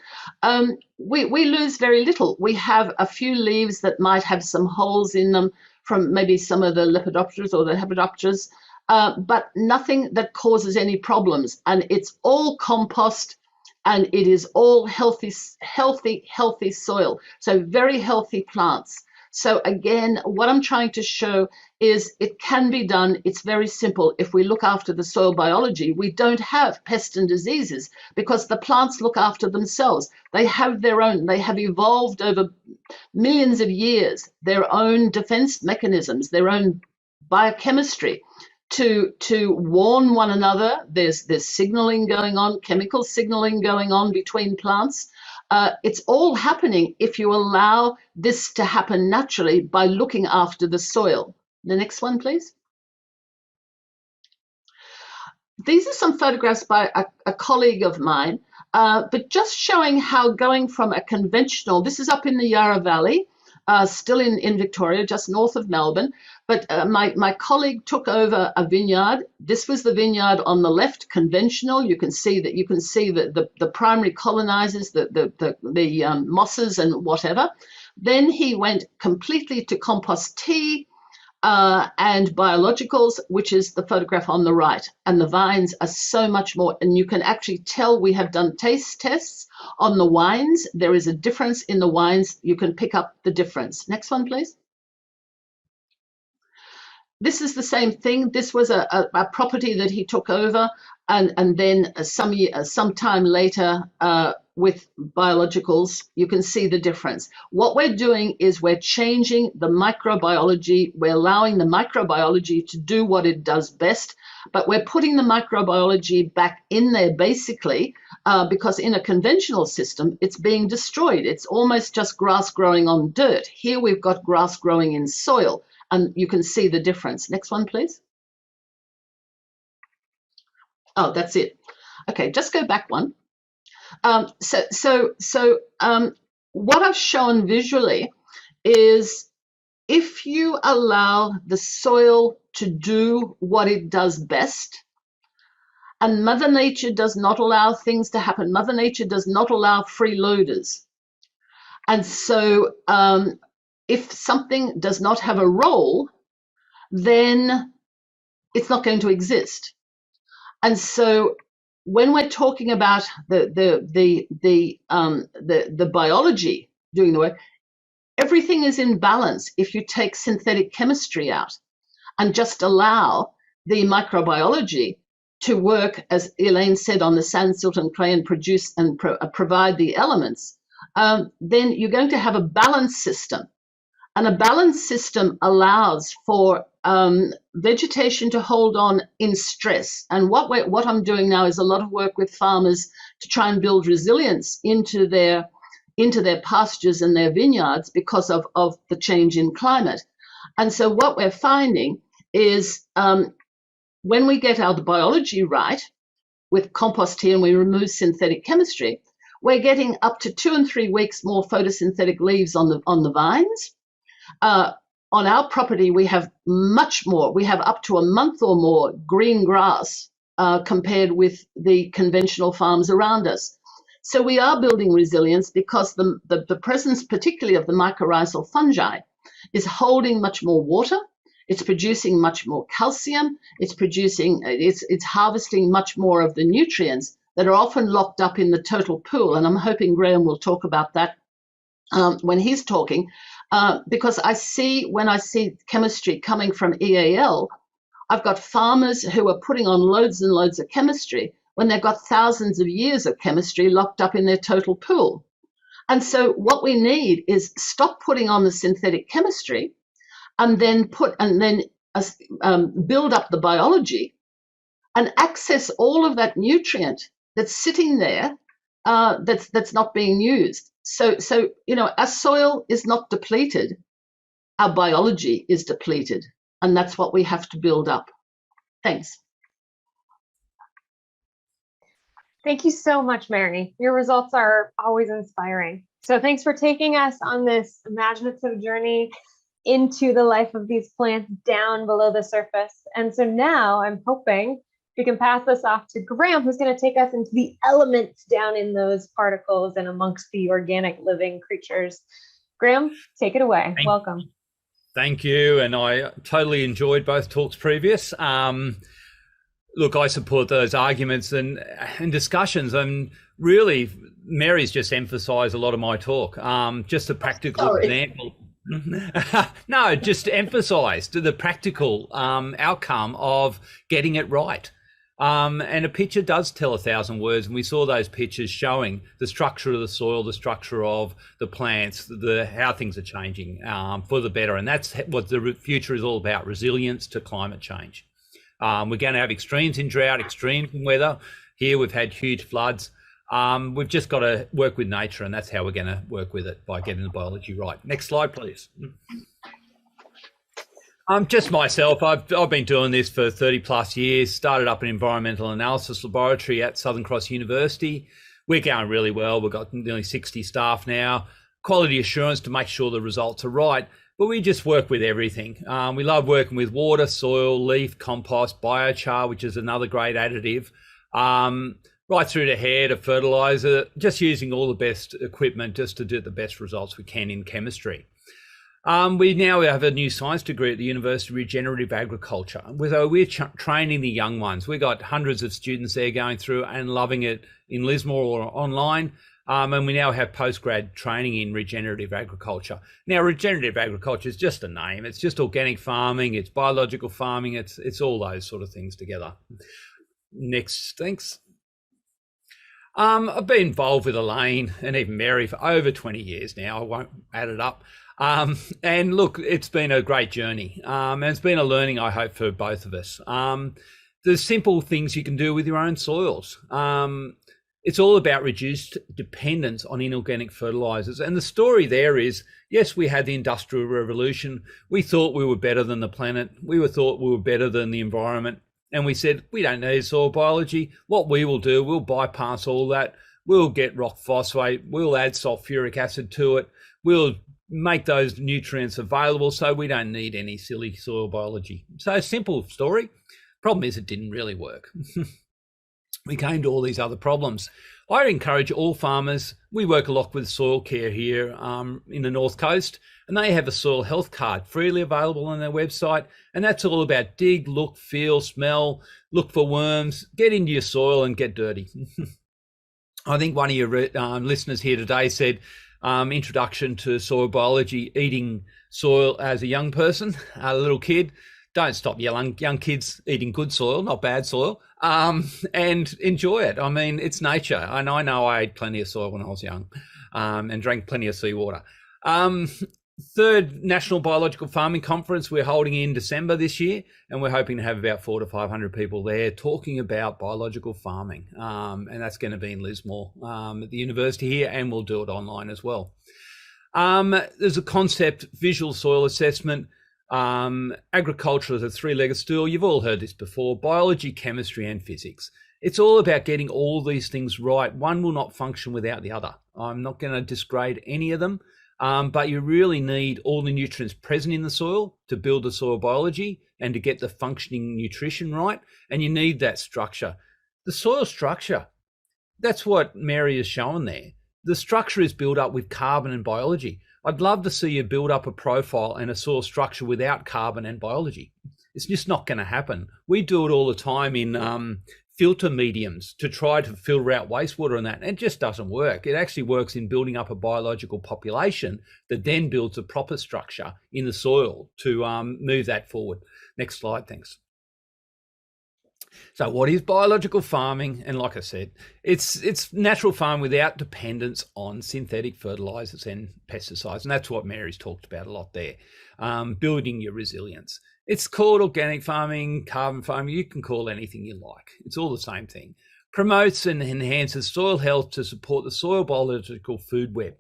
We lose very little. We have a few leaves that might have some holes in them from maybe some of the Lepidopteras or the Lepidopteras, but nothing that causes any problems. And it's all compost, and it is all healthy soil. So very healthy plants. So again, what I'm trying to show is it can be done. It's very simple. If we look after the soil biology, we don't have pests and diseases because the plants look after themselves. They have their own, they have evolved over millions of years, their own defense mechanisms, their own biochemistry to warn one another. There's signaling going on, chemical signaling going on between plants. It's all happening if you allow this to happen naturally by looking after the soil. The next one, please. These are some photographs by a colleague of mine, but just showing how going from a conventional, this is up in the Yarra Valley, still in Victoria, just north of Melbourne, but my colleague took over a vineyard. This was the vineyard on the left, conventional. You can see the primary colonizers, the mosses and whatever. Then he went completely to compost tea and biologicals, which is the photograph on the right. And the vines are so much more, and you can actually tell we have done taste tests on the wines. There is a difference in the wines. You can pick up the difference. Next one, please. This is the same thing. This was a property that he took over, and then some time later, with biologicals, you can see the difference. What we're doing is we're changing the microbiology. We're allowing the microbiology to do what it does best, but we're putting the microbiology back in there basically because in a conventional system, it's being destroyed. It's almost just grass growing on dirt. Here we've got grass growing in soil, and you can see the difference. Next one, please. Oh, that's it. Okay, just go back one. What I've shown visually is if you allow the soil to do what it does best, and Mother Nature does not allow things to happen. Mother Nature does not allow freeloaders. And so if something does not have a role, then it's not going to exist. And so when we're talking about the biology doing the work, everything is in balance if you take synthetic chemistry out and just allow the microbiology to work, as Elaine said, on the sand, silt, and clay, and produce and provide the elements. Then you're going to have a balanced system, and a balanced system allows for vegetation to hold on in stress. And what I'm doing now is a lot of work with farmers to try and build resilience into their pastures and their vineyards because of the change in climate. And so what we're finding is when we get our biology right with compost here and we remove synthetic chemistry, we're getting up to 2 and 3 weeks more photosynthetic leaves on the vines. On our property, we have much more. We have up to a month or more green grass compared with the conventional farms around us. So we are building resilience because the presence, particularly of the mycorrhizal fungi, is holding much more water. It's producing much more calcium. It's harvesting much more of the nutrients that are often locked up in the total pool. And I'm hoping Graham will talk about that when he's talking. Because when I see chemistry coming from EAL, I've got farmers who are putting on loads and loads of chemistry when they've got thousands of years of chemistry locked up in their total pool. And so what we need is stop putting on the synthetic chemistry and then build up the biology and access all of that nutrient that's sitting there that's not being used. So our soil is not depleted, our biology is depleted, and that's what we have to build up. Thanks. Thank you so much, Mary. Your results are always inspiring. So thanks for taking us on this imaginative journey into the life of these plants down below the surface. And so now I'm hoping we can pass this off to Graham, who's going to take us into the elements down in those particles and amongst the organic living creatures. Graham, take it away. Welcome. Thank you. And I totally enjoyed both talks previous. Look, I support those arguments and discussions. And really, Mary's just emphasised a lot of my talk. Just a practical example. No, just emphasised the practical outcome of getting it right. And a picture does tell 1,000 words, and we saw those pictures showing the structure of the soil, the structure of the plants, how things are changing for the better. And that's what the future is all about, resilience to climate change. We're going to have extremes in drought, extremes in weather. Here we've had huge floods. We've just got to work with nature, and that's how we're going to work with it, by getting the biology right. Next slide, please. Just myself, I've been doing this for 30 plus years, started up an environmental analysis laboratory at Southern Cross University. We're going really well. We've got nearly 60 staff now, quality assurance to make sure the results are right, but we just work with everything. We love working with water, soil, leaf, compost, biochar, which is another great additive, right through to hair, to fertilizer, just using all the best equipment just to do the best results we can in chemistry. We now have a new science degree at the University of Regenerative Agriculture. We're training the young ones. We've got hundreds of students there going through and loving it in Lismore or online. And we now have postgrad training in regenerative agriculture. Now, regenerative agriculture is just a name. It's just organic farming. It's biological farming. It's all those sort of things together. Next, thanks. I've been involved with Elaine and even Mary for over 20 years now. I won't add it up. And look, it's been a great journey. And it's been a learning, I hope, for both of us. There's simple things you can do with your own soils. It's all about reduced dependence on inorganic fertilizers. And the story there is, yes, we had the Industrial Revolution. We thought we were better than the planet. We thought we were better than the environment. And we said, we don't need soil biology. What we will do, we'll bypass all that. We'll get rock phosphate. We'll add sulfuric acid to it. We'll make those nutrients available so we don't need any silly soil biology. So simple story. Problem is it didn't really work. We came to all these other problems. I encourage all farmers. We work a lot with soil care here in the North Coast, and they have a soil health card freely available on their website. And that's all about dig, look, feel, smell, look for worms, get into your soil and get dirty. I think one of your listeners here today said, introduction to soil biology, eating soil as a young person, a little kid. Don't stop young kids eating good soil, not bad soil, and enjoy it. I mean, it's nature. And I know I ate plenty of soil when I was young and drank plenty of seawater. Third National Biological Farming Conference we're holding in December this year, and we're hoping to have about 400 to 500 people there talking about biological farming. And that's going to be in Lismore at the university here, and we'll do it online as well. There's a concept, visual soil assessment. Agriculture is a three-legged stool. You've all heard this before: biology, chemistry, and physics. It's all about getting all these things right. One will not function without the other. I'm not going to disgrade any of them, but you really need all the nutrients present in the soil to build the soil biology and to get the functioning nutrition right. And you need that structure. The soil structure, that's what Mary is showing there. The structure is built up with carbon and biology. I'd love to see you build up a profile and a soil structure without carbon and biology. It's just not going to happen. We do it all the time in filter mediums to try to filter out wastewater and that. And it just doesn't work. It actually works in building up a biological population that then builds a proper structure in the soil to move that forward. Next slide, thanks. So what is biological farming? And like I said, it's natural farming without dependence on synthetic fertilizers and pesticides. And that's what Mary's talked about a lot there, building your resilience. It's called organic farming, carbon farming. You can call anything you like. It's all the same thing. Promotes and enhances soil health to support the soil biological food web.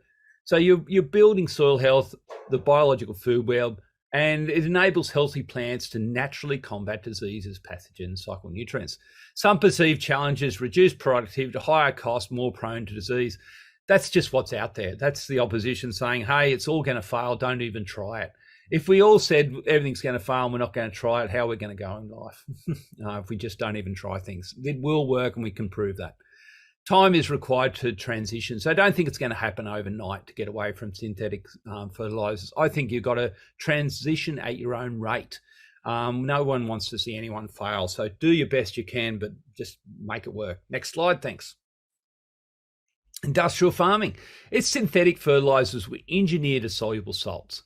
So you're building soil health, the biological food web, and it enables healthy plants to naturally combat diseases, pathogens, cycle nutrients. Some perceived challenges: reduced productivity, higher cost, more prone to disease. That's just what's out there. That's the opposition saying, hey, it's all going to fail, don't even try it. If we all said everything's going to fail and we're not going to try it, how are we going to go in life? If we just don't even try things. It will work, and we can prove that. Time is required to transition. So I don't think it's going to happen overnight to get away from synthetic fertilizers. I think you've got to transition at your own rate. No one wants to see anyone fail. So do your best you can, but just make it work. Next slide, thanks. Industrial farming. It's synthetic fertilizers with engineered soluble salts.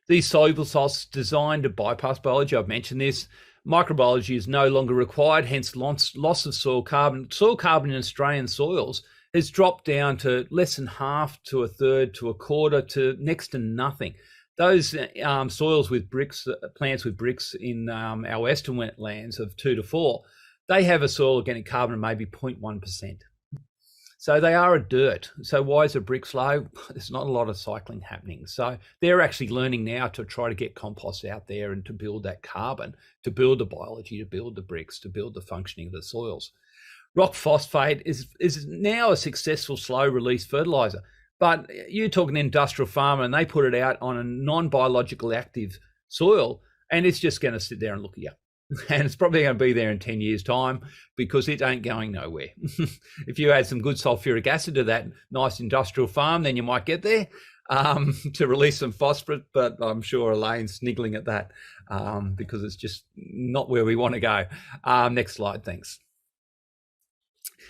These soluble salts are designed to bypass biology. I've mentioned this. Microbiology is no longer required, hence loss of soil carbon. Soil carbon in Australian soils has dropped down to less than half to a third to a quarter to next to nothing. Those soils with bricks, plants with bricks in our western wetlands of 2 to 4, they have a soil organic carbon of maybe 0.1%. So they are a dirt. So why is the bricks low? There's not a lot of cycling happening. So they're actually learning now to try to get compost out there and to build that carbon, to build the biology, to build the bricks, to build the functioning of the soils. Rock phosphate is now a successful slow release fertilizer. But you talk an industrial farmer and they put it out on a non-biological active soil, and it's just going to sit there and look at you. And it's probably going to be there in 10 years' time because it ain't going nowhere. If you add some good sulfuric acid to that nice industrial farm, then you might get there to release some phosphorus. But I'm sure Elaine's sniggling at that because it's just not where we want to go. Next slide, thanks.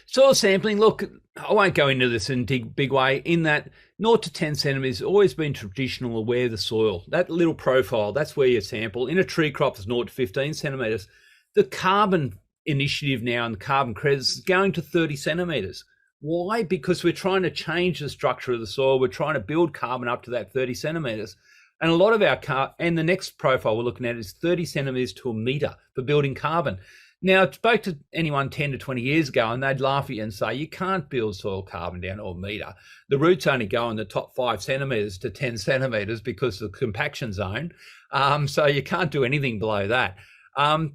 Soil sampling. Look, I won't go into this in a big way, in that 0 to 10 centimetres has always been traditional aware of the soil. That little profile, that's where you sample. In a tree crop, it's 0 to 15 centimetres. The carbon initiative now and the carbon credits is going to 30 centimetres. Why? Because we're trying to change the structure of the soil. We're trying to build carbon up to that 30 centimeters. And a lot of our and the next profile we're looking at is 30 centimeters to a meter for building carbon. Now, I spoke to anyone 10 to 20 years ago and they'd laugh at you and say, you can't build soil carbon down to a meter. The roots only go in the top 5 centimeters to 10 centimeters because of the compaction zone. So you can't do anything below that.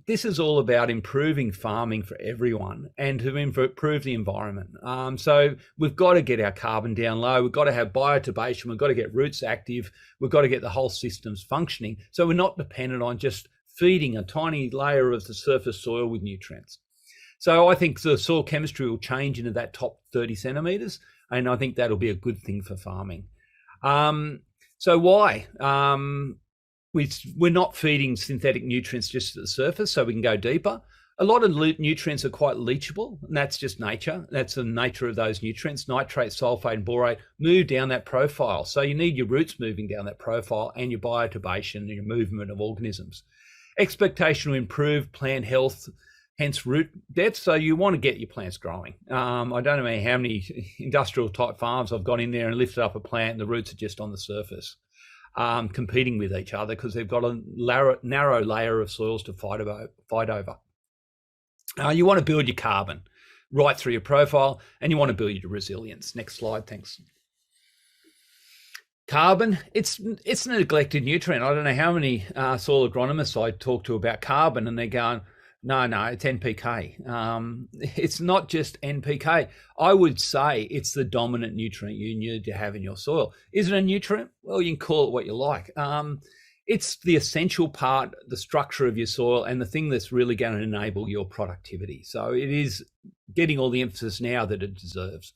This is all about improving farming for everyone and to improve the environment. So we've got to get our carbon down low. We've got to have biotubation. We've got to get roots active. We've got to get the whole systems functioning. So we're not dependent on just feeding a tiny layer of the surface soil with nutrients. So I think the soil chemistry will change into that top 30 centimeters, and I think that'll be a good thing for farming. So why? We're not feeding synthetic nutrients just at the surface so we can go deeper. A lot of nutrients are quite leachable, and that's just nature. That's the nature of those nutrients. Nitrate, sulfate, and borate move down that profile. So you need your roots moving down that profile and your biotubation and your movement of organisms. Expectation to improve plant health, hence root depth. So you want to get your plants growing. I don't know how many industrial type farms I've got in there and lifted up a plant and the roots are just on the surface, competing with each other because they've got a narrow layer of soils to fight over. You want to build your carbon right through your profile, and you want to build your resilience. Next slide, thanks. Carbon, it's a neglected nutrient. I don't know how many soil agronomists I talk to about carbon, and they're going, no, it's NPK. It's not just NPK. I would say it's the dominant nutrient you need to have in your soil. Is it a nutrient? Well, you can call it what you like. It's the essential part, the structure of your soil, and the thing that's really going to enable your productivity. So it is getting all the emphasis now that it deserves.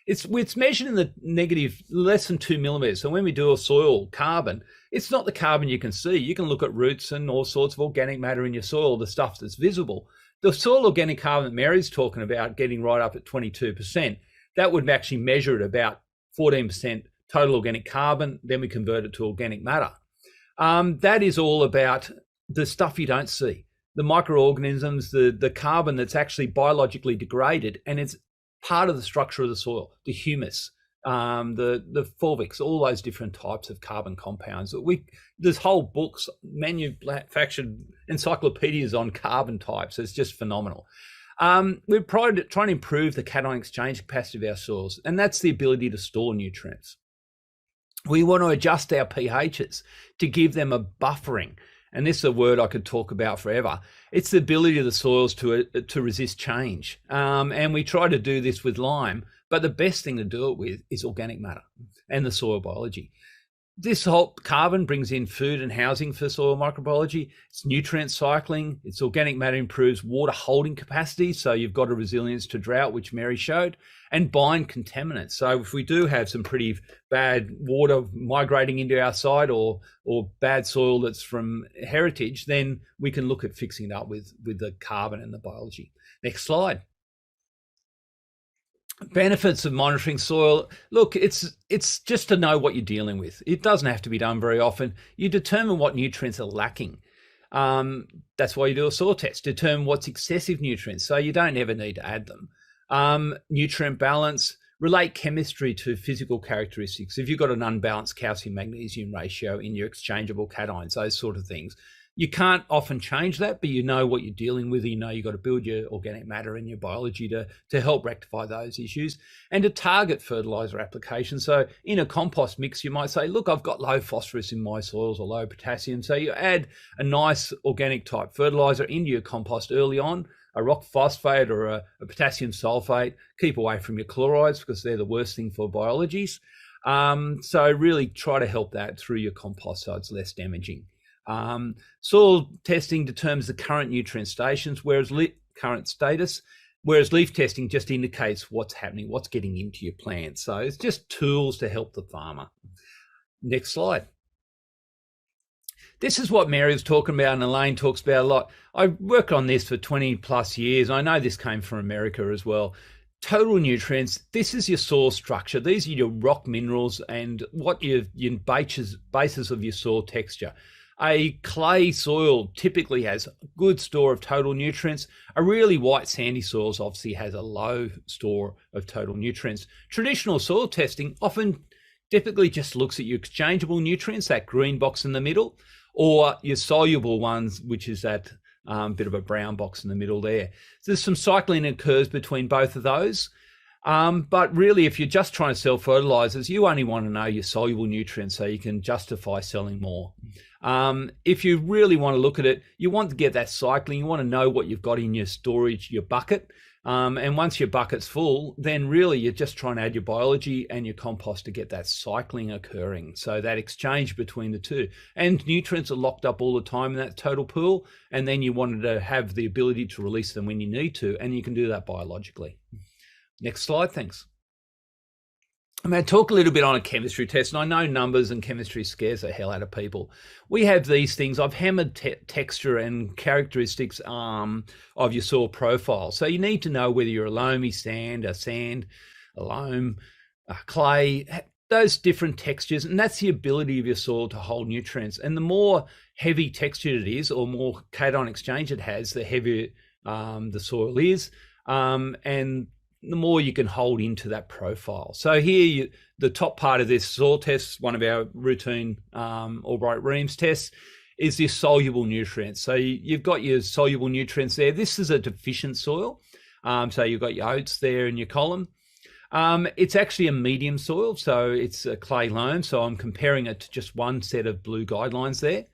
It's measured in the negative less than 2 millimeters. So when we do a soil carbon, it's not the carbon you can see. You can look at roots and all sorts of organic matter in your soil, the stuff that's visible. The soil organic carbon that Mary's talking about, getting right up at 22%, that would actually measure at about 14% total organic carbon. Then we convert it to organic matter. That is all about the stuff you don't see, the microorganisms, the carbon that's actually biologically degraded, and it's part of the structure of the soil, the humus, the fulvics, all those different types of carbon compounds. There's whole books, manufactured encyclopedias on carbon types. It's just phenomenal. We're trying to improve the cation exchange capacity of our soils, and that's the ability to store nutrients. We want to adjust our pHs to give them a buffering. And this is a word I could talk about forever. It's the ability of the soils to resist change. And we try to do this with lime, but the best thing to do it with is organic matter and the soil biology. This whole carbon brings in food and housing for soil microbiology. It's nutrient cycling. It's organic matter improves water holding capacity. So you've got a resilience to drought, which Mary showed, and bind contaminants. So if we do have some pretty bad water migrating into our site or bad soil that's from heritage, then we can look at fixing it up with the carbon and the biology. Next slide. Benefits of monitoring soil. Look, it's just to know what you're dealing with. It doesn't have to be done very often. You determine what nutrients are lacking. That's why you do a soil test. Determine what's excessive nutrients, so you don't ever need to add them. Nutrient balance. Relate chemistry to physical characteristics. If you've got an unbalanced calcium-magnesium ratio in your exchangeable cations, those sort of things. You can't often change that, but you know what you're dealing with. You know you've got to build your organic matter and your biology to help rectify those issues, and to target fertilizer application. So in a compost mix, you might say, look, I've got low phosphorus in my soils or low potassium. So you add a nice organic type fertilizer into your compost early on, a rock phosphate or a potassium sulfate. Keep away from your chlorides because they're the worst thing for biologies. So really try to help that through your compost so it's less damaging. Soil testing determines the current nutrient stations, current status, whereas leaf testing just indicates what's happening, what's getting into your plants. So it's just tools to help the farmer. Next slide. This is what Mary was talking about and Elaine talks about a lot. I worked on this for 20 plus years. I know this came from America as well. Total nutrients, this is your soil structure. These are your rock minerals and what your bases of your soil texture. A clay soil typically has a good store of total nutrients. A really white sandy soils obviously has a low store of total nutrients. Traditional soil testing often typically just looks at your exchangeable nutrients, that green box in the middle, or your soluble ones, which is that bit of a brown box in the middle there. So there's some cycling that occurs between both of those. But really, if you're just trying to sell fertilizers, you only want to know your soluble nutrients so you can justify selling more. If you really want to look at it, you want to get that cycling. You want to know what you've got in your storage, your bucket. And once your bucket's full, then really you're just trying to add your biology and your compost to get that cycling occurring. So that exchange between the two. And nutrients are locked up all the time in that total pool. And then you wanted to have the ability to release them when you need to. And you can do that biologically. Next slide, thanks. I'm going to talk a little bit on a chemistry test, and I know numbers and chemistry scares the hell out of people. We have these things. I've hammered texture and characteristics of your soil profile. So you need to know whether you're a loamy sand, a loam, a clay, those different textures, and that's the ability of your soil to hold nutrients. And the more heavy textured it is, or more cation exchange it has, the heavier the soil is, and the more you can hold into that profile. So here, the top part of this soil test, one of our routine Albright Reams tests, is this soluble nutrients. So you've got your soluble nutrients there. This is a deficient soil. So you've got your oats there in your column. It's actually a medium soil, so it's a clay loam. So I'm comparing it to just one set of blue guidelines there.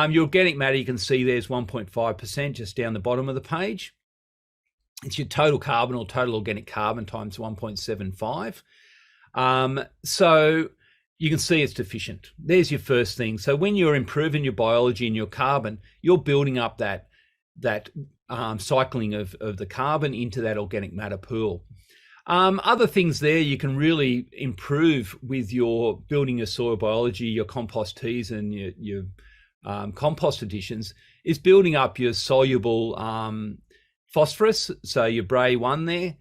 Your organic matter, you can see there's 1.5% just down the bottom of the page. It's your total carbon or total organic carbon times 1.75. So you can see it's deficient. There's your first thing. So when you're improving your biology and your carbon, you're building up that cycling of the carbon into that organic matter pool. Other things there you can really improve with your building your soil biology, your compost teas and your compost additions is building up your soluble phosphorus, so your Bray 1 there,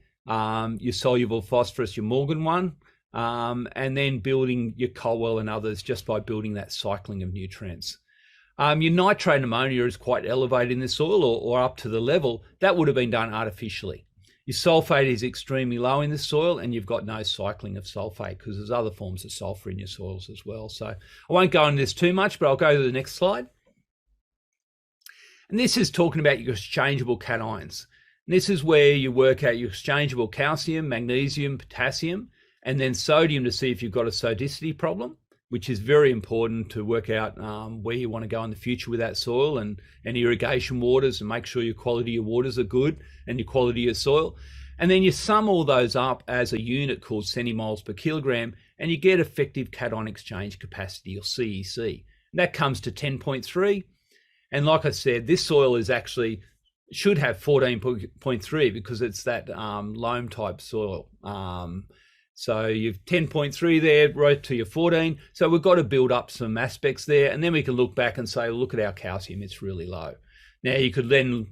your soluble phosphorus, your Morgan 1, and then building your Colwell and others just by building that cycling of nutrients. Your nitrate and ammonia is quite elevated in the soil or up to the level. That would have been done artificially. Your sulfate is extremely low in the soil and you've got no cycling of sulfate because there's other forms of sulfur in your soils as well. So I won't go into this too much, but I'll go to the next slide. And this is talking about your exchangeable cations. And this is where you work out your exchangeable calcium, magnesium, potassium, and then sodium to see if you've got a sodicity problem, which is very important to work out where you want to go in the future with that soil and irrigation waters and make sure your quality of waters are good and your quality of soil. And then you sum all those up as a unit called centimoles per kilogram and you get effective cation exchange capacity or CEC. And that comes to 10.3. And like I said, this soil is actually should have 14.3 because it's that loam type soil. So you've 10.3 there, right to your 14. So we've got to build up some aspects there. And then we can look back and say, look at our calcium, it's really low. Now you could then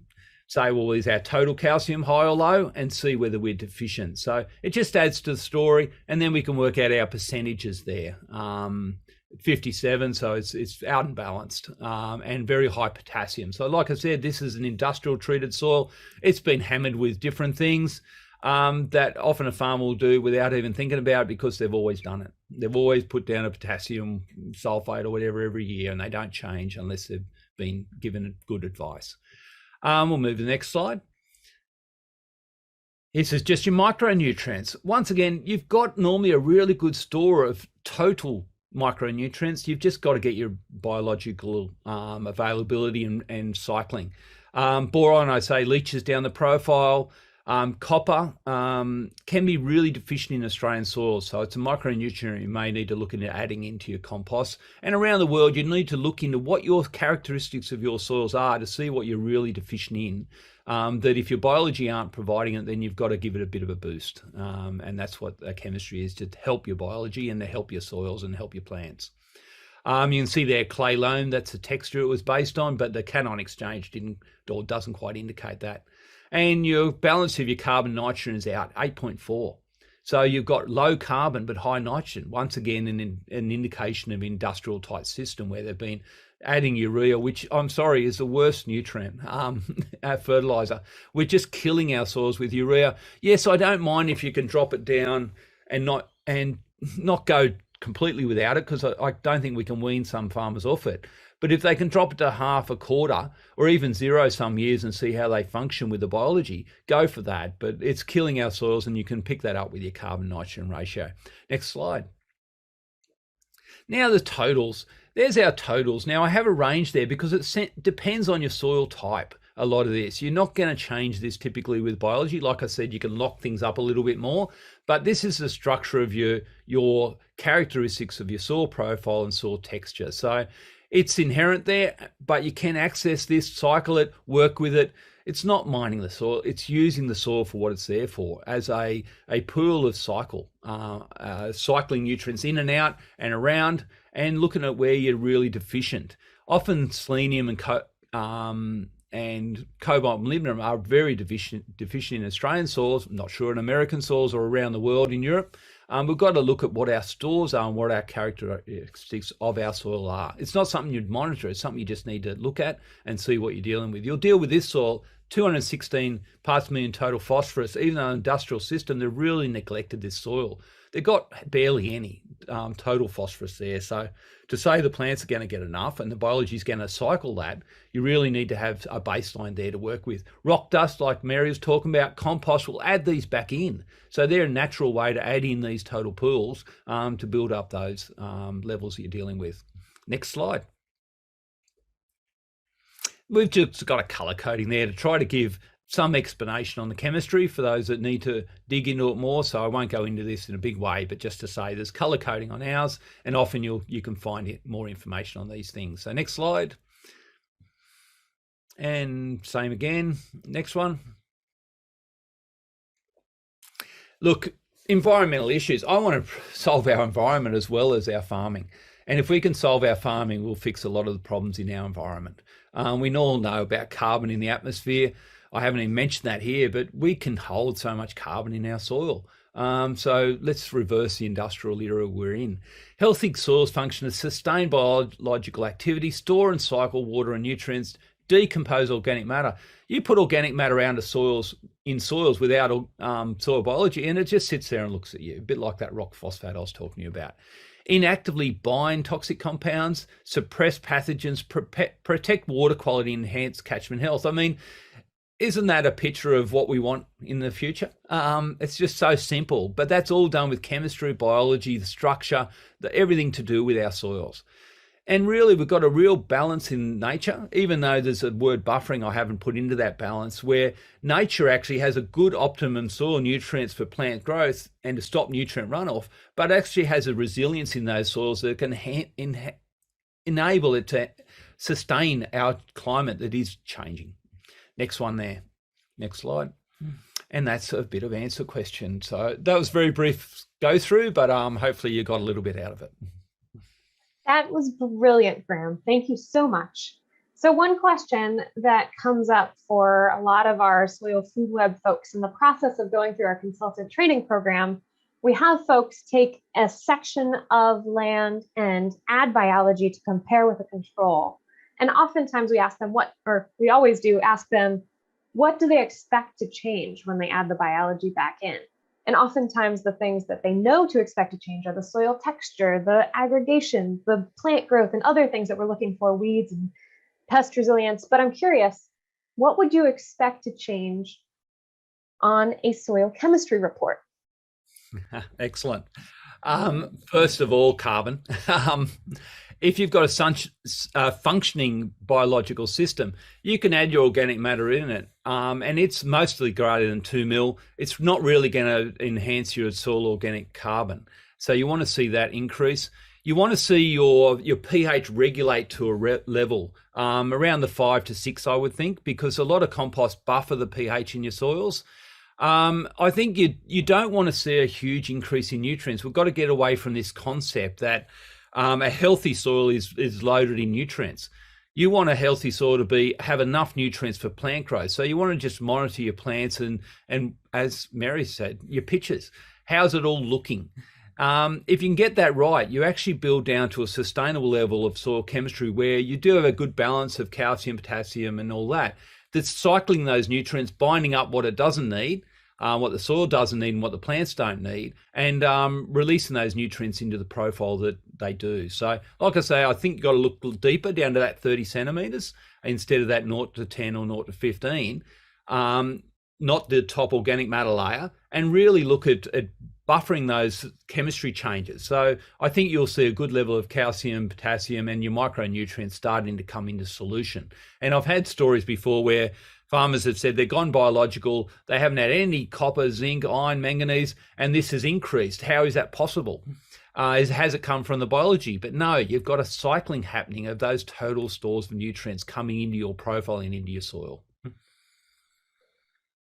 say, well, is our total calcium high or low? And see whether we're deficient. So it just adds to the story. And then we can work out our percentages there. 57, so it's out and balanced and very high potassium. So like I said, this is an industrial treated soil. It's been hammered with different things that often a farmer will do without even thinking about it because they've always done it. They've always put down a potassium sulfate or whatever every year and they don't change unless they've been given good advice. We'll move to the next slide. This is just your micronutrients. Once again, you've got normally a really good store of total micronutrients. You've just got to get your biological availability and cycling. Boron, I say, leaches down the profile. Copper can be really deficient in Australian soils, so it's a micronutrient you may need to look into adding into your compost. And around the world, you need to look into what your characteristics of your soils are to see what you're really deficient in. That if your biology aren't providing it, then you've got to give it a bit of a boost. And that's what chemistry is, to help your biology and to help your soils and help your plants. You can see there clay loam, that's the texture it was based on, but the cation exchange didn't or doesn't quite indicate that. And your balance of your carbon nitrogen is out 8.4. So you've got low carbon but high nitrogen. Once again, an indication of industrial type system where they've been adding urea, which I'm sorry is the worst nutrient, fertilizer. We're just killing our soils with urea. Yes, I don't mind if you can drop it down and not go completely without it, because I don't think we can wean some farmers off it. But if they can drop it to half, a quarter, or even zero some years and see how they function with the biology, go for that. But it's killing our soils, and you can pick that up with your carbon nitrogen ratio. Next slide. Now the totals. There's our totals. Now I have a range there because it depends on your soil type. A lot of this, you're not going to change this typically with biology. Like I said, you can lock things up a little bit more, but this is the structure of your characteristics of your soil profile and soil texture. So it's inherent there, but you can access this, cycle it, work with it. It's not mining the soil, it's using the soil for what it's there for, as a pool of cycling nutrients in and out and around, and looking at where you're really deficient. Often selenium and cobalt and molybdenum are very deficient in Australian soils. I'm not sure in American soils or around the world in Europe. We've got to look at what our stores are and what our characteristics of our soil are. It's not something you'd monitor. It's something you just need to look at and see what you're dealing with. You'll deal with this soil, 216 parts per million total phosphorus. Even though industrial system, they've really neglected this soil. They've got barely any total phosphorus there. So to say the plants are going to get enough and the biology is going to cycle that, you really need to have a baseline there to work with. Rock dust, like Mary was talking about, compost will add these back in. So they're a natural way to add in these total pools to build up those levels that you're dealing with. Next slide. We've just got a colour coding there to try to give some explanation on the chemistry for those that need to dig into it more. So I won't go into this in a big way, but just to say there's colour coding on ours, and often you can find more information on these things. So next slide. And same again. Next one. Look, environmental issues. I want to solve our environment as well as our farming. And if we can solve our farming, we'll fix a lot of the problems in our environment. We all know about carbon in the atmosphere. I haven't even mentioned that here, but we can hold so much carbon in our soil. So let's reverse the industrial era we're in. Healthy soils function as sustained biological activity, store and cycle water and nutrients, decompose organic matter. You put organic matter out of soils without soil biology, and it just sits there and looks at you, a bit like that rock phosphate I was talking to you about. Inactively bind toxic compounds, suppress pathogens, protect water quality, enhance catchment health. I mean, isn't that a picture of what we want in the future? It's just so simple, but that's all done with chemistry, biology, the structure, everything to do with our soils. And really, we've got a real balance in nature, even though there's a word buffering I haven't put into that balance, where nature actually has a good optimum soil nutrients for plant growth and to stop nutrient runoff, but actually has a resilience in those soils that can enable it to sustain our climate that is changing. Next one there. Next slide. And that's a bit of answer question. So that was very brief go through, but hopefully you got a little bit out of it. That was brilliant, Graham. Thank you so much. So one question that comes up for a lot of our Soil Food Web folks in the process of going through our consultant training program, we have folks take a section of land and add biology to compare with a control. And oftentimes we ask them we always do ask them, what do they expect to change when they add the biology back in? And oftentimes the things that they know to expect to change are the soil texture, the aggregation, the plant growth, and other things that we're looking for, weeds and pest resilience. But I'm curious, what would you expect to change on a soil chemistry report? Excellent. First of all, carbon. If you've got a functioning biological system, you can add your organic matter in it, and it's mostly greater than 2 mil. It's not really going to enhance your soil organic carbon. So you want to see that increase. You want to see your pH regulate to a level around the 5 to 6, I would think, because a lot of compost buffer the pH in your soils. I think you don't want to see a huge increase in nutrients. We've got to get away from this concept that a healthy soil is loaded in nutrients. You want a healthy soil to have enough nutrients for plant growth. So you want to just monitor your plants and as Mary said, your pictures. How's it all looking? If you can get that right, you actually build down to a sustainable level of soil chemistry where you do have a good balance of calcium, potassium, and all that. That's cycling those nutrients, binding up what it doesn't need, what the soil doesn't need and what the plants don't need, and releasing those nutrients into the profile that they do. So like I say, I think you've got to look deeper down to that 30 centimetres instead of that 0 to 10 or 0 to 15, not the top organic matter layer, and really look at buffering those chemistry changes. So I think you'll see a good level of calcium, potassium, and your micronutrients starting to come into solution. And I've had stories before where farmers have said they've gone biological, they haven't had any copper, zinc, iron, manganese, and this has increased. How is that possible? Has it come from the biology? But no, you've got a cycling happening of those total stores of nutrients coming into your profile and into your soil.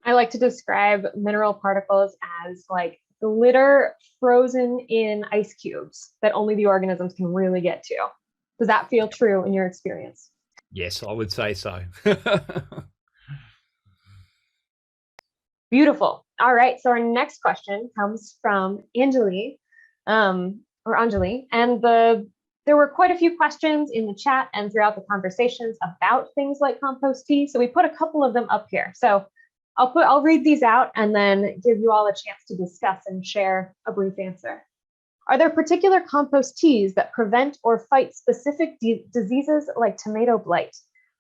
I like to describe mineral particles as like glitter frozen in ice cubes that only the organisms can really get to. Does that feel true in your experience? Yes, I would say so. Beautiful. All right. So our next question comes from Anjali, and there were quite a few questions in the chat and throughout the conversations about things like compost tea. So we put a couple of them up here. So I'll read these out and then give you all a chance to discuss and share a brief answer. Are there particular compost teas that prevent or fight specific diseases like tomato blight?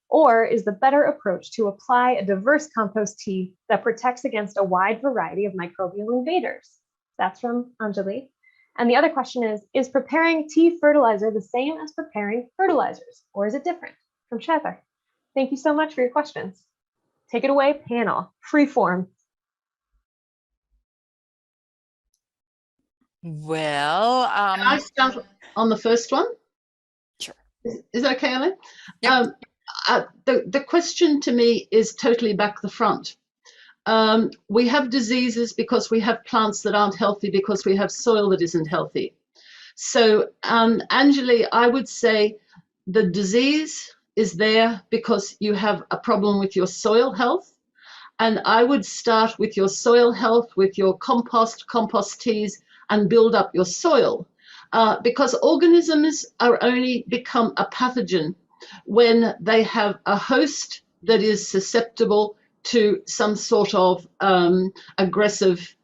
Or is the better approach to apply a diverse compost tea that protects against a wide variety of microbial invaders? That's from Anjali. And the other question is preparing tea fertilizer the same as preparing fertilizers, or is it different? From Heather. Thank you so much for your questions. Take it away, panel. Free form. Well, Can I start on the first one? Sure. Is that okay, Elaine? Yep. The question to me is totally back the front. We have diseases because we have plants that aren't healthy because we have soil that isn't healthy. So, Anjali, I would say the disease is there because you have a problem with your soil health. And I would start with your soil health, with your compost teas, and build up your soil. Because organisms are only become a pathogen when they have a host that is susceptible to some sort of aggressive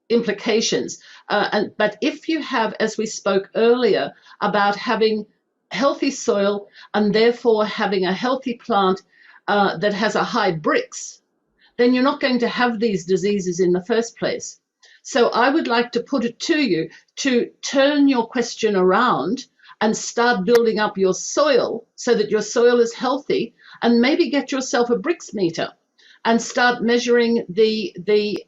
implications. But if you have, as we spoke earlier, about having healthy soil and therefore having a healthy plant that has a high Brix, then you're not going to have these diseases in the first place. So I would like to put it to you to turn your question around and start building up your soil so that your soil is healthy, and maybe get yourself a Brix meter and start measuring the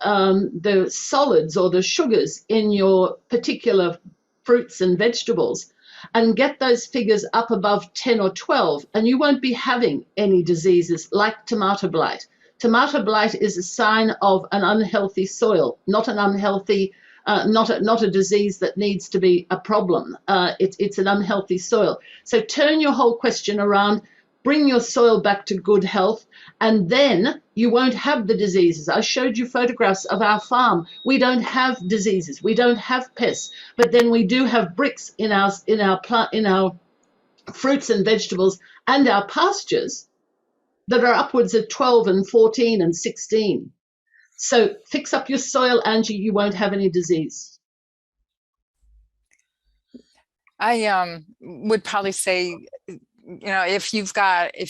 solids or the sugars in your particular fruits and vegetables, and get those figures up above 10 or 12, and you won't be having any diseases like tomato blight. Tomato blight is a sign of an unhealthy soil, not an unhealthy, not a disease that needs to be a problem. It's an unhealthy soil. So turn your whole question around, bring your soil back to good health, and then you won't have the diseases. I showed you photographs of our farm. We don't have diseases. We don't have pests, but then we do have Brix in our fruits and vegetables and our pastures that are upwards of 12 and 14 and 16. So fix up your soil, Angie, you won't have any disease. I would probably say, if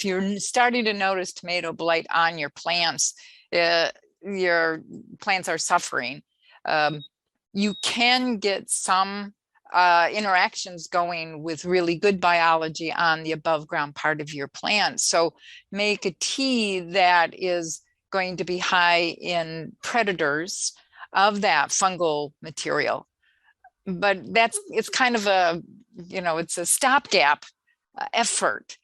you're starting to notice tomato blight on your plants, your plants are suffering, you can get some interactions going with really good biology on the above ground part of your plant. So make a tea that is going to be high in predators of that fungal material. But it's kind of it's a stopgap effort.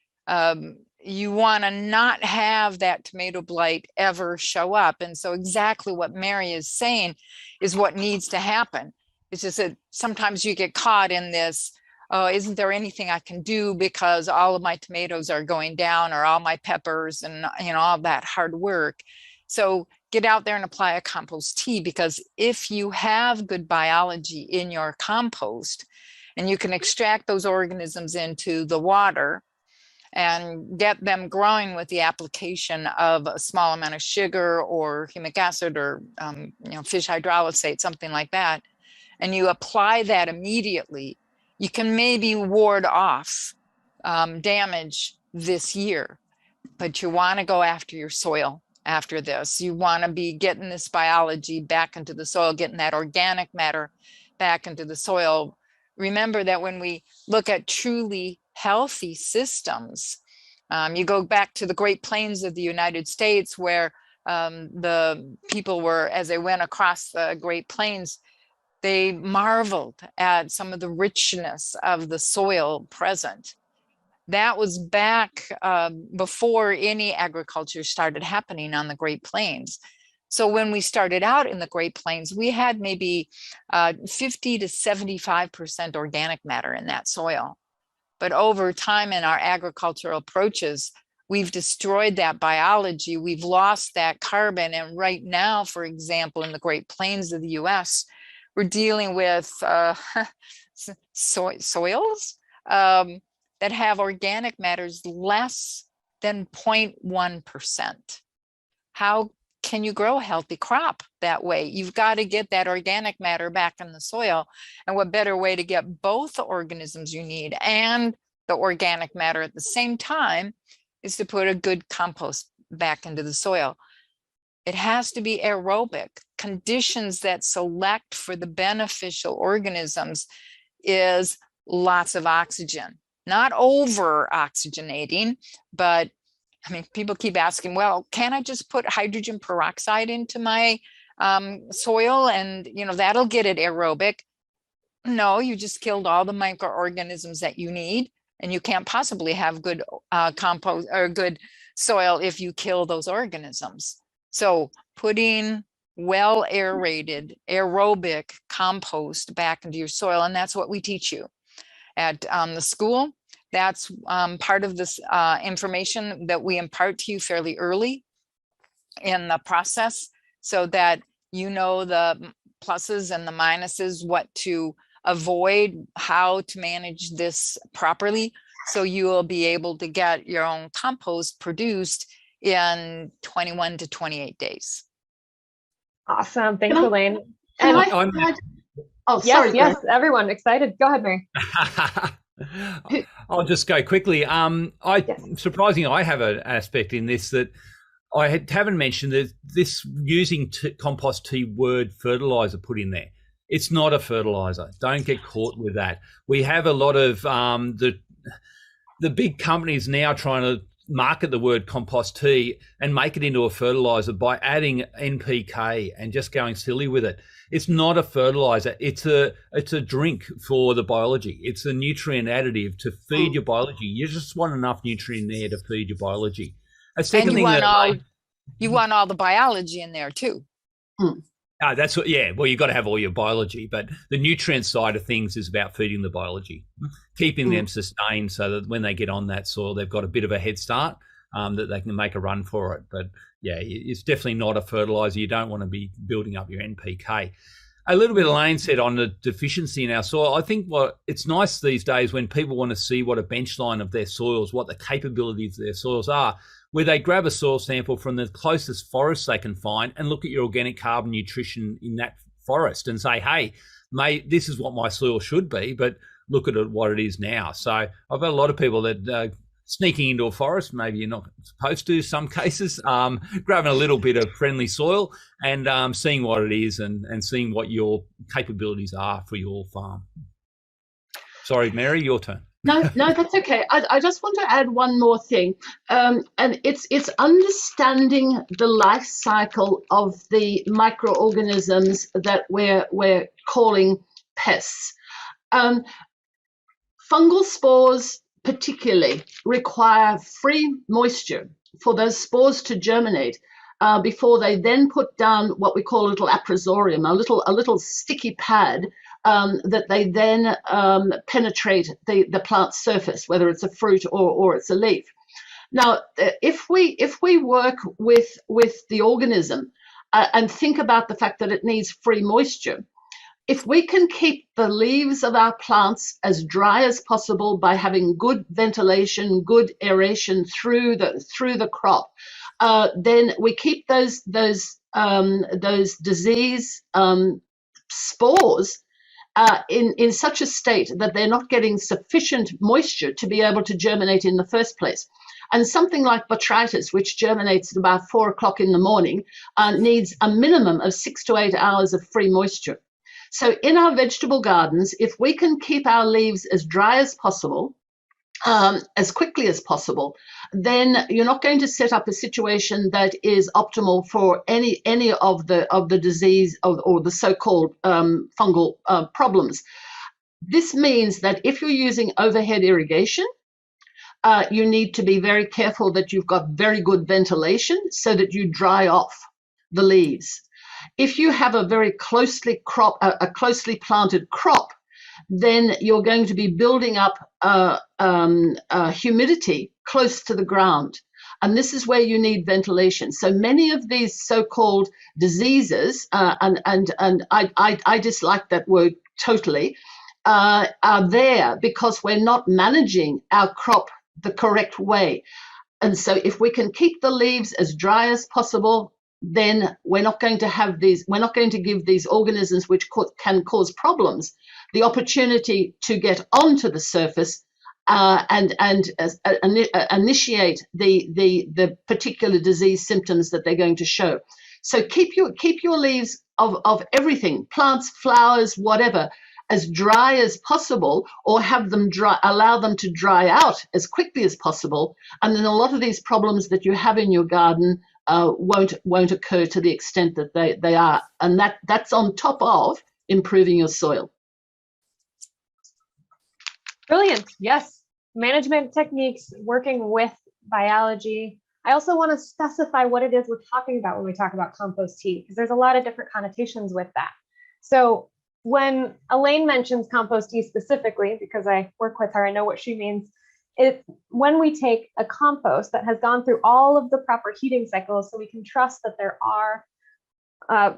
You want to not have that tomato blight ever show up. And so exactly what Mary is saying is what needs to happen. It's just that sometimes you get caught in this oh, isn't there anything I can do because all of my tomatoes are going down, or all my peppers, and all that hard work. So get out there and apply a compost tea, because if you have good biology in your compost and you can extract those organisms into the water and get them growing with the application of a small amount of sugar or humic acid or fish hydrolysate, something like that, and you apply that immediately, you can maybe ward off damage this year. But you want to go after your soil after this. You want to be getting this biology back into the soil, getting that organic matter back into the soil. Remember that when we look at truly healthy systems, you go back to the Great Plains of the United States, where the people were, as they went across the Great Plains, they marveled at some of the richness of the soil present. That was back before any agriculture started happening on the Great Plains. So when we started out in the Great Plains, we had maybe 50 to 75% organic matter in that soil. But over time in our agricultural approaches, we've destroyed that biology. We've lost that carbon. And right now, for example, in the Great Plains of the US, we're dealing with soils that have organic matters less than 0.1%. How can you grow a healthy crop that way? You've got to get that organic matter back in the soil. And what better way to get both the organisms you need and the organic matter at the same time is to put a good compost back into the soil. It has to be aerobic. Conditions that select for the beneficial organisms is lots of oxygen, not over oxygenating, but I mean, people keep asking, well, can I just put hydrogen peroxide into my soil and, that'll get it aerobic? No, you just killed all the microorganisms that you need, and you can't possibly have good compost or good soil if you kill those organisms. So putting well aerated aerobic compost back into your soil, and that's what we teach you at the school. That's part of this information that we impart to you fairly early in the process, so that you know the pluses and the minuses, what to avoid, how to manage this properly, so you will be able to get your own compost produced in 21 to 28 days. Awesome. Thanks, Elaine. Oh, yes, sorry. Yes, everyone excited. Go ahead, Mary. I'll just go quickly. Surprisingly, I have an aspect in this that I haven't mentioned, that this using compost tea word fertilizer put in there. It's not a fertilizer. Don't get caught with that. We have a lot of the big companies now trying to market the word compost tea and make it into a fertilizer by adding NPK and just going silly with it. It's not a fertilizer. It's a drink for the biology. It's a nutrient additive to feed your biology. You just want enough nutrient there to feed your biology. A second thing you want all the biology in there too. That's what, yeah. Well, you've got to have all your biology, but the nutrient side of things is about feeding the biology, keeping them sustained so that when they get on that soil, they've got a bit of a head start, that they can make a run for it. But yeah, it's definitely not a fertilizer. You don't want to be building up your NPK. A little bit Elaine said on the deficiency in our soil. I think it's nice these days when people want to see what a benchline of their soils, what the capabilities of their soils are, where they grab a soil sample from the closest forest they can find and look at your organic carbon nutrition in that forest and say, hey, mate, this is what my soil should be, but look at what it is now. So I've got a lot of people that sneaking into a forest, maybe you're not supposed to in some cases, grabbing a little bit of friendly soil and seeing what it is and seeing what your capabilities are for your farm. Sorry, Mary, your turn. No, that's okay. I just want to add one more thing, and it's understanding the life cycle of the microorganisms that we're calling pests. Fungal spores particularly require free moisture for those spores to germinate before they then put down what we call a little aprosorium, a little sticky pad that they then penetrate the plant's surface, whether it's a fruit or it's a leaf. Now, if we work with the organism and think about the fact that it needs free moisture, if we can keep the leaves of our plants as dry as possible by having good ventilation, good aeration through the crop, then we keep those disease spores in such a state that they're not getting sufficient moisture to be able to germinate in the first place. And something like botrytis, which germinates at about 4 o'clock in the morning, needs a minimum of 6 to 8 hours of free moisture. So in our vegetable gardens, if we can keep our leaves as dry as possible, as quickly as possible, then you're not going to set up a situation that is optimal for any of the disease or the so-called fungal problems. This means that if you're using overhead irrigation, you need to be very careful that you've got very good ventilation so that you dry off the leaves. If you have a very closely planted crop, then you're going to be building up humidity close to the ground. And this is where you need ventilation. So many of these so-called diseases, and I dislike that word totally, are there because we're not managing our crop the correct way. And so if we can keep the leaves as dry as possible, then we're not going to give these organisms which can cause problems the opportunity to get onto the surface and initiate the particular disease symptoms that they're going to show. So keep your leaves of everything, plants, flowers, whatever, as dry as possible, or have them allow them to dry out as quickly as possible, and then a lot of these problems that you have in your garden won't occur to the extent that they are, and that's on top of improving your soil. Brilliant. Yes. Management techniques, working with biology. I also want to specify what it is we're talking about when we talk about compost tea, because there's a lot of different connotations with that. So when Elaine mentions compost tea specifically, because I work with her, I know what she means. It's when we take a compost that has gone through all of the proper heating cycles, so we can trust that there are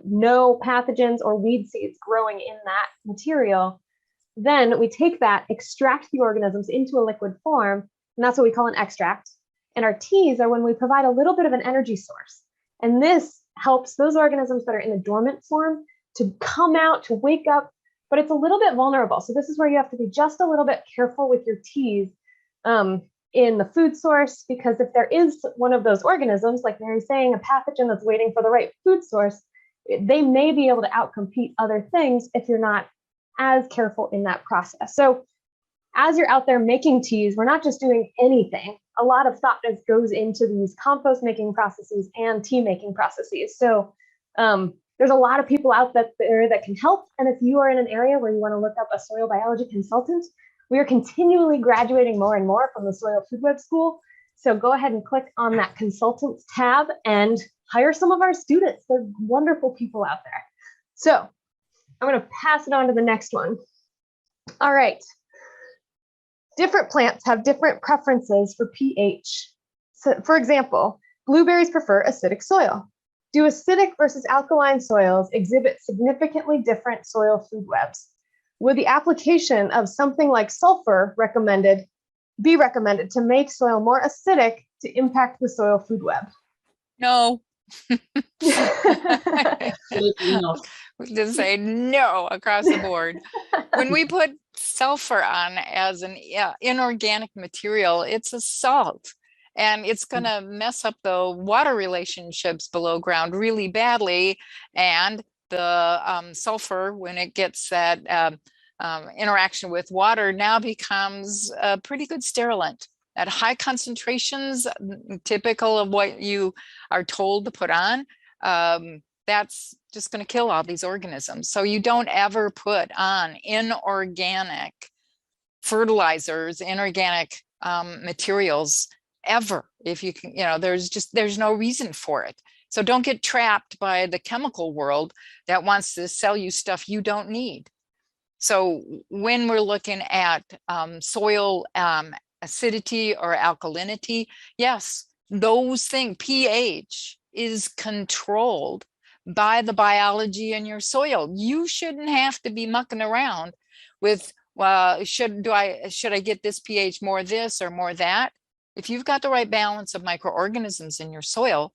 no pathogens or weed seeds growing in that material. Then we take that, extract the organisms into a liquid form, and that's what we call an extract. And our teas are when we provide a little bit of an energy source. And this helps those organisms that are in a dormant form to come out, to wake up, but it's a little bit vulnerable. So this is where you have to be just a little bit careful with your teas in the food source, because if there is one of those organisms, like Mary's saying, a pathogen that's waiting for the right food source, they may be able to outcompete other things if you're not as careful in that process. So as you're out there making teas, we're not just doing anything. A lot of thought goes into these compost making processes and tea making processes. So there's a lot of people out there that can help. And if you are in an area where you want to look up a soil biology consultant, we are continually graduating more and more from the Soil Food Web School. So go ahead and click on that consultants tab and hire some of our students. They're wonderful people out there. So I'm going to pass it on to the next one. All right. Different plants have different preferences for pH. So, for example, blueberries prefer acidic soil. Do acidic versus alkaline soils exhibit significantly different soil food webs? Would the application of something like sulfur be recommended to make soil more acidic to impact the soil food web? No. Absolutely not. We just say no across the board. When we put sulfur on as an inorganic material, it's a salt, and it's going to mess up the water relationships below ground really badly. And the sulfur, when it gets that interaction with water, now becomes a pretty good sterilant. At high concentrations, typical of what you are told to put on, that's just going to kill all these organisms. So you don't ever put on inorganic fertilizers, inorganic materials ever. If you can, there's no reason for it. So don't get trapped by the chemical world that wants to sell you stuff you don't need. So when we're looking at soil acidity or alkalinity, yes, those things, pH is controlled by the biology in your soil. You shouldn't have to be mucking around with, well, should I get this pH more this or more that? If you've got the right balance of microorganisms in your soil,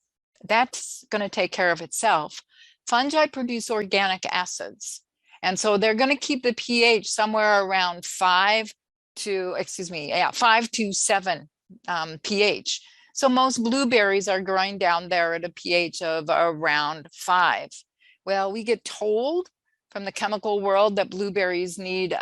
that's going to take care of itself. Fungi produce organic acids. And so they're going to keep the pH somewhere around 5 to 7 pH. So most blueberries are growing down there at a pH of around 5. Well, we get told from the chemical world that blueberries need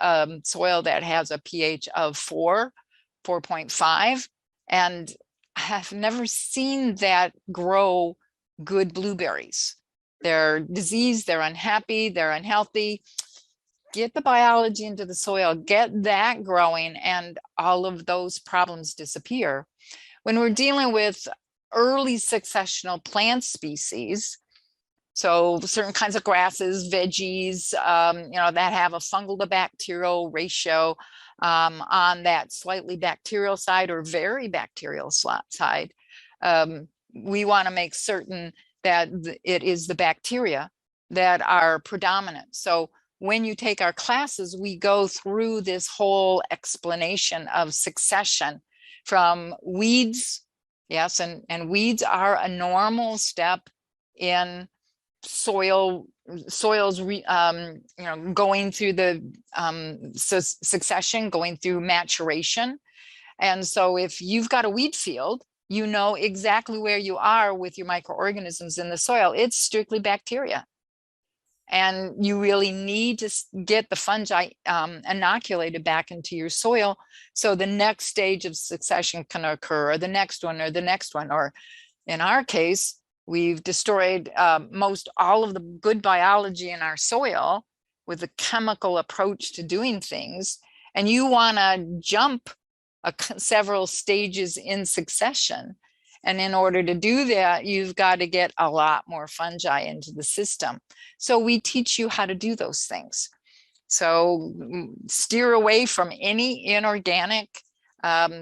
soil that has a pH of 4.5. And I have never seen that grow good blueberries. They're diseased, they're unhappy, they're unhealthy. Get the biology into the soil, get that growing, and all of those problems disappear. When we're dealing with early successional plant species, so certain kinds of grasses, veggies, that have a fungal to bacterial ratio on that slightly bacterial side or very bacterial side, we want to make certain that it is the bacteria that are predominant. So when you take our classes, we go through this whole explanation of succession from weeds. Yes, and weeds are a normal step in soils going through the succession, going through maturation. And so if you've got a weed field, you know exactly where you are with your microorganisms in the soil. It's strictly bacteria. And you really need to get the fungi inoculated back into your soil so the next stage of succession can occur, or the next one, or the next one. Or in our case, we've destroyed most all of the good biology in our soil with a chemical approach to doing things. And you want to jump several stages in succession. And in order to do that, you've got to get a lot more fungi into the system. So we teach you how to do those things. So steer away from any inorganic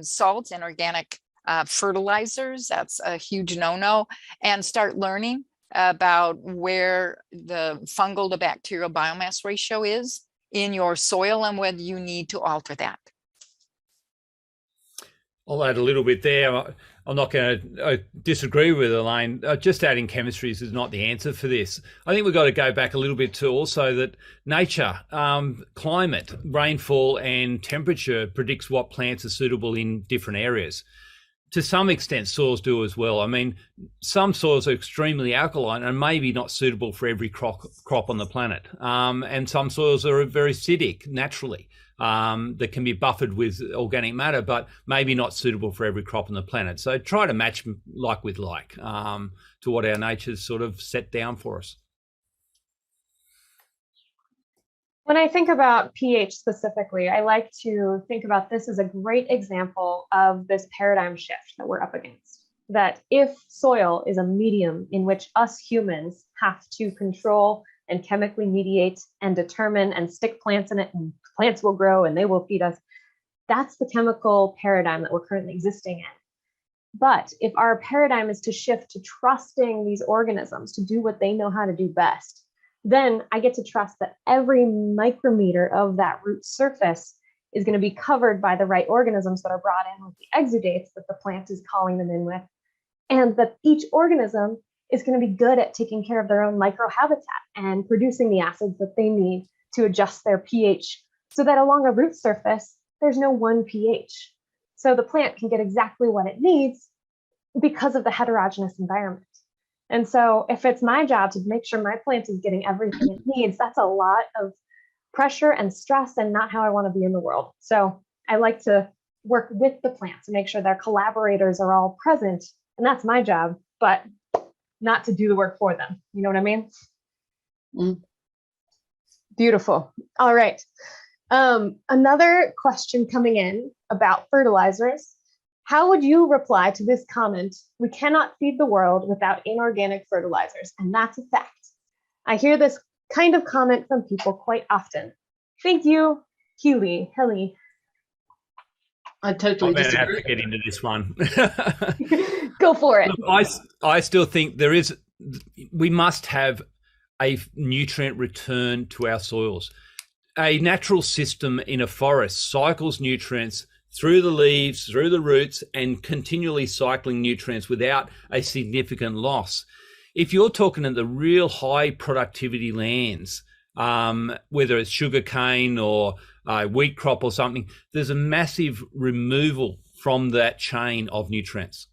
salts, inorganic fertilizers. That's a huge no-no. And start learning about where the fungal to bacterial biomass ratio is in your soil and whether you need to alter that. I'll add a little bit there. I'm not going to disagree with Elaine. Just adding chemistries is not the answer for this. I think we've got to go back a little bit to also that nature, climate, rainfall and temperature predicts what plants are suitable in different areas. To some extent, soils do as well. I mean, some soils are extremely alkaline and maybe not suitable for every crop on the planet. And some soils are very acidic naturally. That can be buffered with organic matter, but maybe not suitable for every crop on the planet. So try to match like with like to what our nature's sort of set down for us. When I think about pH specifically, I like to think about this as a great example of this paradigm shift that we're up against. That if soil is a medium in which us humans have to control and chemically mediate and determine and stick plants in it, and plants will grow and they will feed us, that's the chemical paradigm that we're currently existing in. But if our paradigm is to shift to trusting these organisms to do what they know how to do best, then I get to trust that every micrometer of that root surface is going to be covered by the right organisms that are brought in with the exudates that the plant is calling them in with, and that each organism is going to be good at taking care of their own microhabitat and producing the acids that they need to adjust their pH so that along a root surface, there's no one pH. So the plant can get exactly what it needs because of the heterogeneous environment. And so if it's my job to make sure my plant is getting everything it needs, that's a lot of pressure and stress and not how I want to be in the world. So I like to work with the plants to make sure their collaborators are all present. And that's my job, but not to do the work for them. You know what I mean? Mm. Beautiful. All right. Another question coming in about fertilizers. How would you reply to this comment? We cannot feed the world without inorganic fertilizers, and that's a fact. I hear this kind of comment from people quite often. Thank you, Healy. I I'm totally going to have to disagree. get into this one. Go for it. Look, I still think we must have a nutrient return to our soils. A natural system in a forest cycles nutrients through the leaves, through the roots, and continually cycling nutrients without a significant loss. If you're talking at the real high productivity lands, whether it's sugarcane or wheat crop or something, there's a massive removal from that chain of nutrients.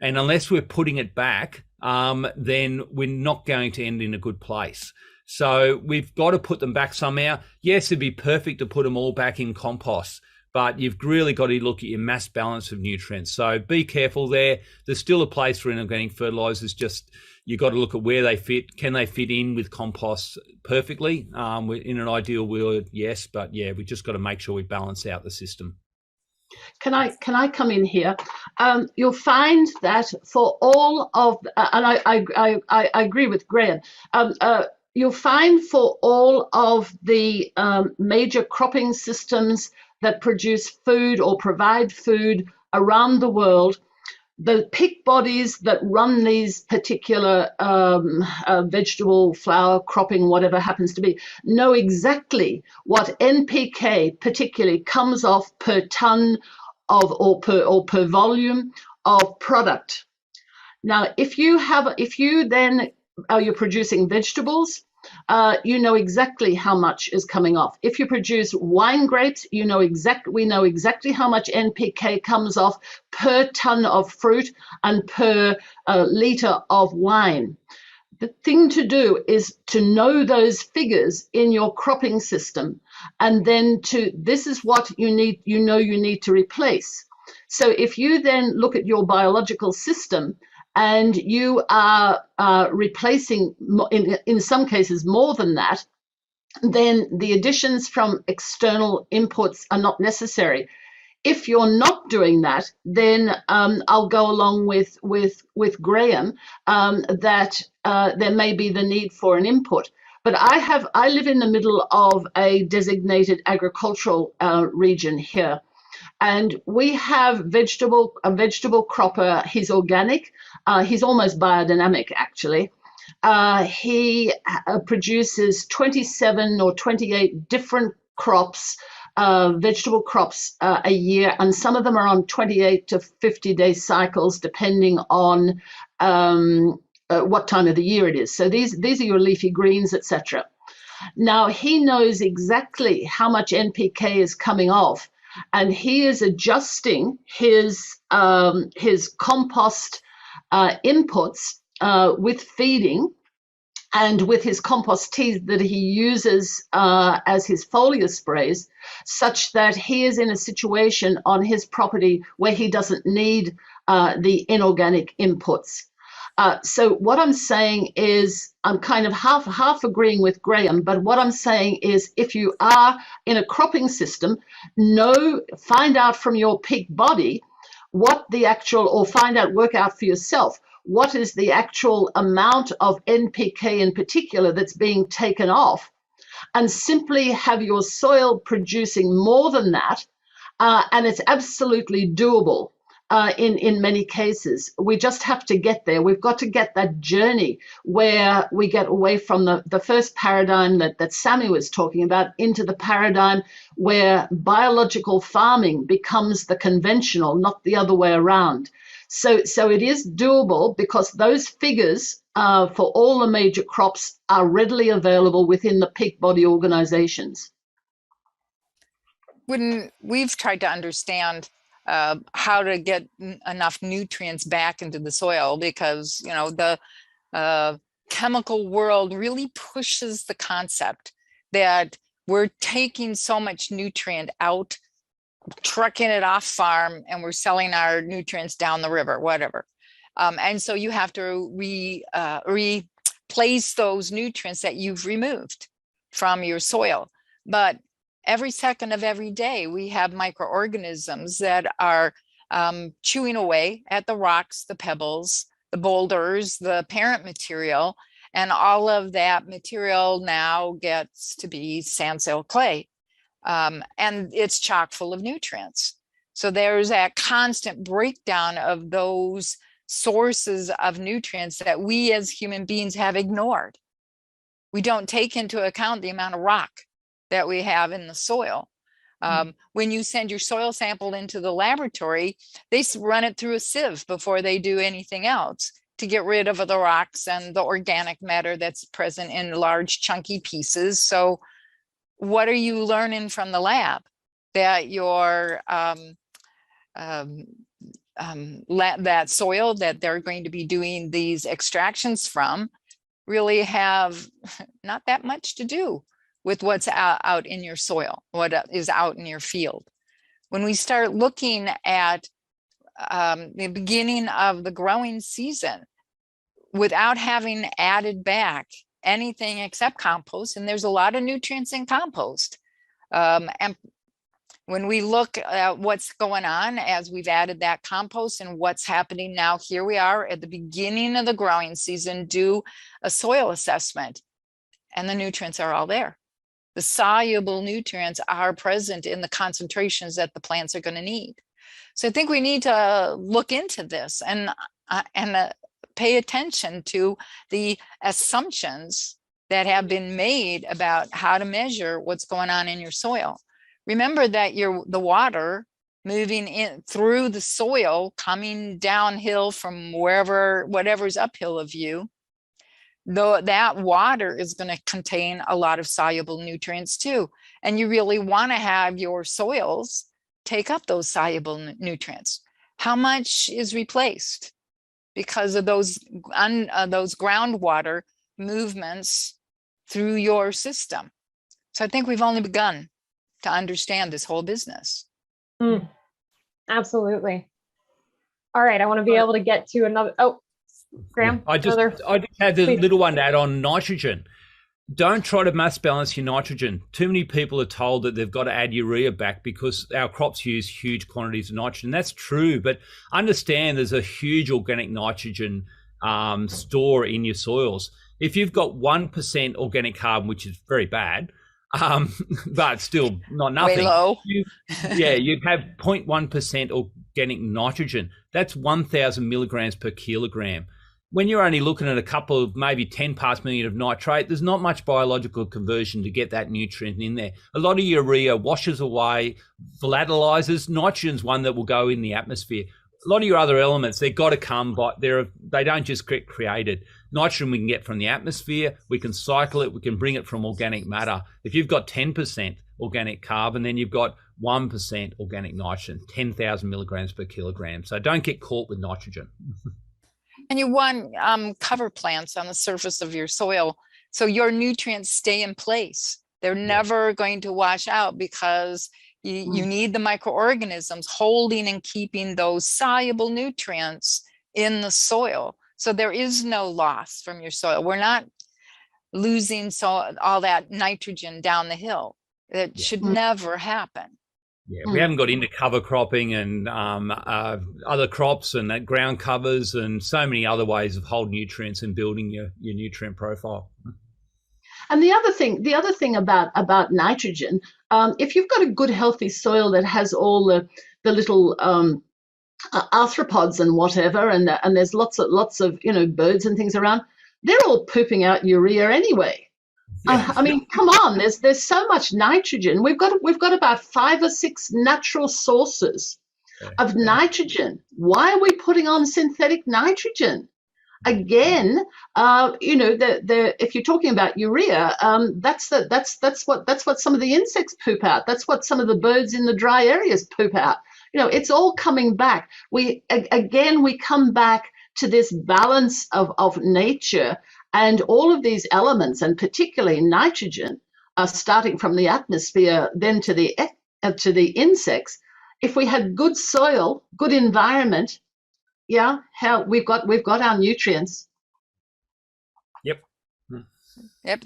And unless we're putting it back, then we're not going to end in a good place. So we've got to put them back somehow. Yes, it'd be perfect to put them all back in compost, but you've really got to look at your mass balance of nutrients. So be careful there. There's still a place for inorganic fertilizers. Just you've got to look at where they fit. Can they fit in with compost perfectly? In an ideal world, yes, but yeah, we just got to make sure we balance out the system. Can I come in here? You'll find that for all of, and I agree with Graham. You'll find for all of the major cropping systems that produce food or provide food around the world, the pick bodies that run these particular vegetable, flower, cropping, whatever happens to be, know exactly what NPK particularly comes off per ton of or per volume of product. Now, if you then you're producing vegetables, you know exactly how much is coming off. If you produce wine grapes, we know exactly how much NPK comes off per ton of fruit and per liter of wine. The thing to do is to know those figures in your cropping system, and then this is what you need to replace. So if you then look at your biological system and you are replacing, in some cases more than that, then the additions from external inputs are not necessary. If you're not doing that, then I'll go along with Graham that there may be the need for an input. But I live in the middle of a designated agricultural region here. And we have a vegetable cropper. He's organic. He's almost biodynamic, actually. He produces 27 or 28 different crops, vegetable crops a year, and some of them are on 28 to 50-day cycles, depending on what time of the year it is. So these are your leafy greens, etc. Now, he knows exactly how much NPK is coming off, and he is adjusting his compost inputs with feeding and with his compost teas that he uses as his foliar sprays, such that he is in a situation on his property where he doesn't need the inorganic inputs. So what I'm saying is, I'm kind of half agreeing with Graham, but what I'm saying is, if you are in a cropping system, find out from your peak body what the actual, or work out for yourself, what is the actual amount of NPK in particular that's being taken off, and simply have your soil producing more than that. And it's absolutely doable. In many cases, we just have to get there. We've got to get that journey where we get away from the first paradigm that Sammy was talking about into the paradigm where biological farming becomes the conventional, not the other way around. So it is doable, because those figures for all the major crops are readily available within the peak body organizations. When we've tried to understand how to get enough nutrients back into the soil, because the chemical world really pushes the concept that we're taking so much nutrient out, trucking it off farm, and we're selling our nutrients down the river, whatever. And so you have to replace those nutrients that you've removed from your soil. But every second of every day, we have microorganisms that are chewing away at the rocks, the pebbles, the boulders, the parent material, and all of that material now gets to be sand, silt, clay. And it's chock full of nutrients. So there's that constant breakdown of those sources of nutrients that we as human beings have ignored. We don't take into account the amount of rock that we have in the soil. When you send your soil sample into the laboratory, they run it through a sieve before they do anything else to get rid of the rocks and the organic matter that's present in large chunky pieces. So what are you learning from the lab? That your that soil that they're going to be doing these extractions from really have not that much to do with what's out in your soil, what is out in your field. When we start looking at the beginning of the growing season without having added back anything except compost, and there's a lot of nutrients in compost. And when we look at what's going on as we've added that compost and what's happening now, here we are at the beginning of the growing season, do a soil assessment, and the nutrients are all there. The soluble nutrients are present in the concentrations that the plants are going to need. So I think we need to look into this and pay attention to the assumptions that have been made about how to measure what's going on in your soil. Remember that the water moving in through the soil, coming downhill from whatever's uphill of you, though that water is going to contain a lot of soluble nutrients too. And you really want to have your soils take up those soluble nutrients. How much is replaced because of those groundwater movements through your system? So I think we've only begun to understand this whole business. Absolutely. All right, I want to be able to get to another. Oh, Graham. I just had a little one to add on nitrogen. Don't try to mass balance your nitrogen. Too many people are told that they've got to add urea back because our crops use huge quantities of nitrogen. That's true, but understand there's a huge organic nitrogen store in your soils. If you've got 1% organic carbon, which is very bad, but still not nothing. Way low. You have 0.1% organic nitrogen. That's 1,000 milligrams per kilogram. When you're only looking at a couple of maybe 10 parts million of nitrate, there's not much biological conversion to get that nutrient in there. A lot of urea washes away, volatilizes. Nitrogen's one that will go in the atmosphere. A lot of your other elements, they've got to come, but they don't just get created. Nitrogen we can get from the atmosphere, we can cycle it, we can bring it from organic matter. If you've got 10% organic carbon, then you've got 1% organic nitrogen, 10,000 milligrams per kilogram. So don't get caught with nitrogen. And you want cover plants on the surface of your soil so your nutrients stay in place. They're never going to wash out because you need the microorganisms holding and keeping those soluble nutrients in the soil. So there is no loss from your soil. We're not losing all that nitrogen down the hill. It should never happen. Yeah, we haven't got into cover cropping and other crops and that ground covers and so many other ways of holding nutrients and building your nutrient profile. And the other thing about nitrogen, if you've got a good healthy soil that has all the little arthropods and whatever, and there's lots of birds and things around, they're all pooping out urea anyway. I mean, come on, there's so much nitrogen. We've got about 5 or 6 natural sources of nitrogen. Why are we putting on synthetic nitrogen? Again, if you're talking about urea, that's what some of the insects poop out. That's what some of the birds in the dry areas poop out. It's all coming back. We come back to this balance of nature. And all of these elements, and particularly nitrogen, are starting from the atmosphere, then to the insects. If we had good soil, good environment, we've got our nutrients. Yep.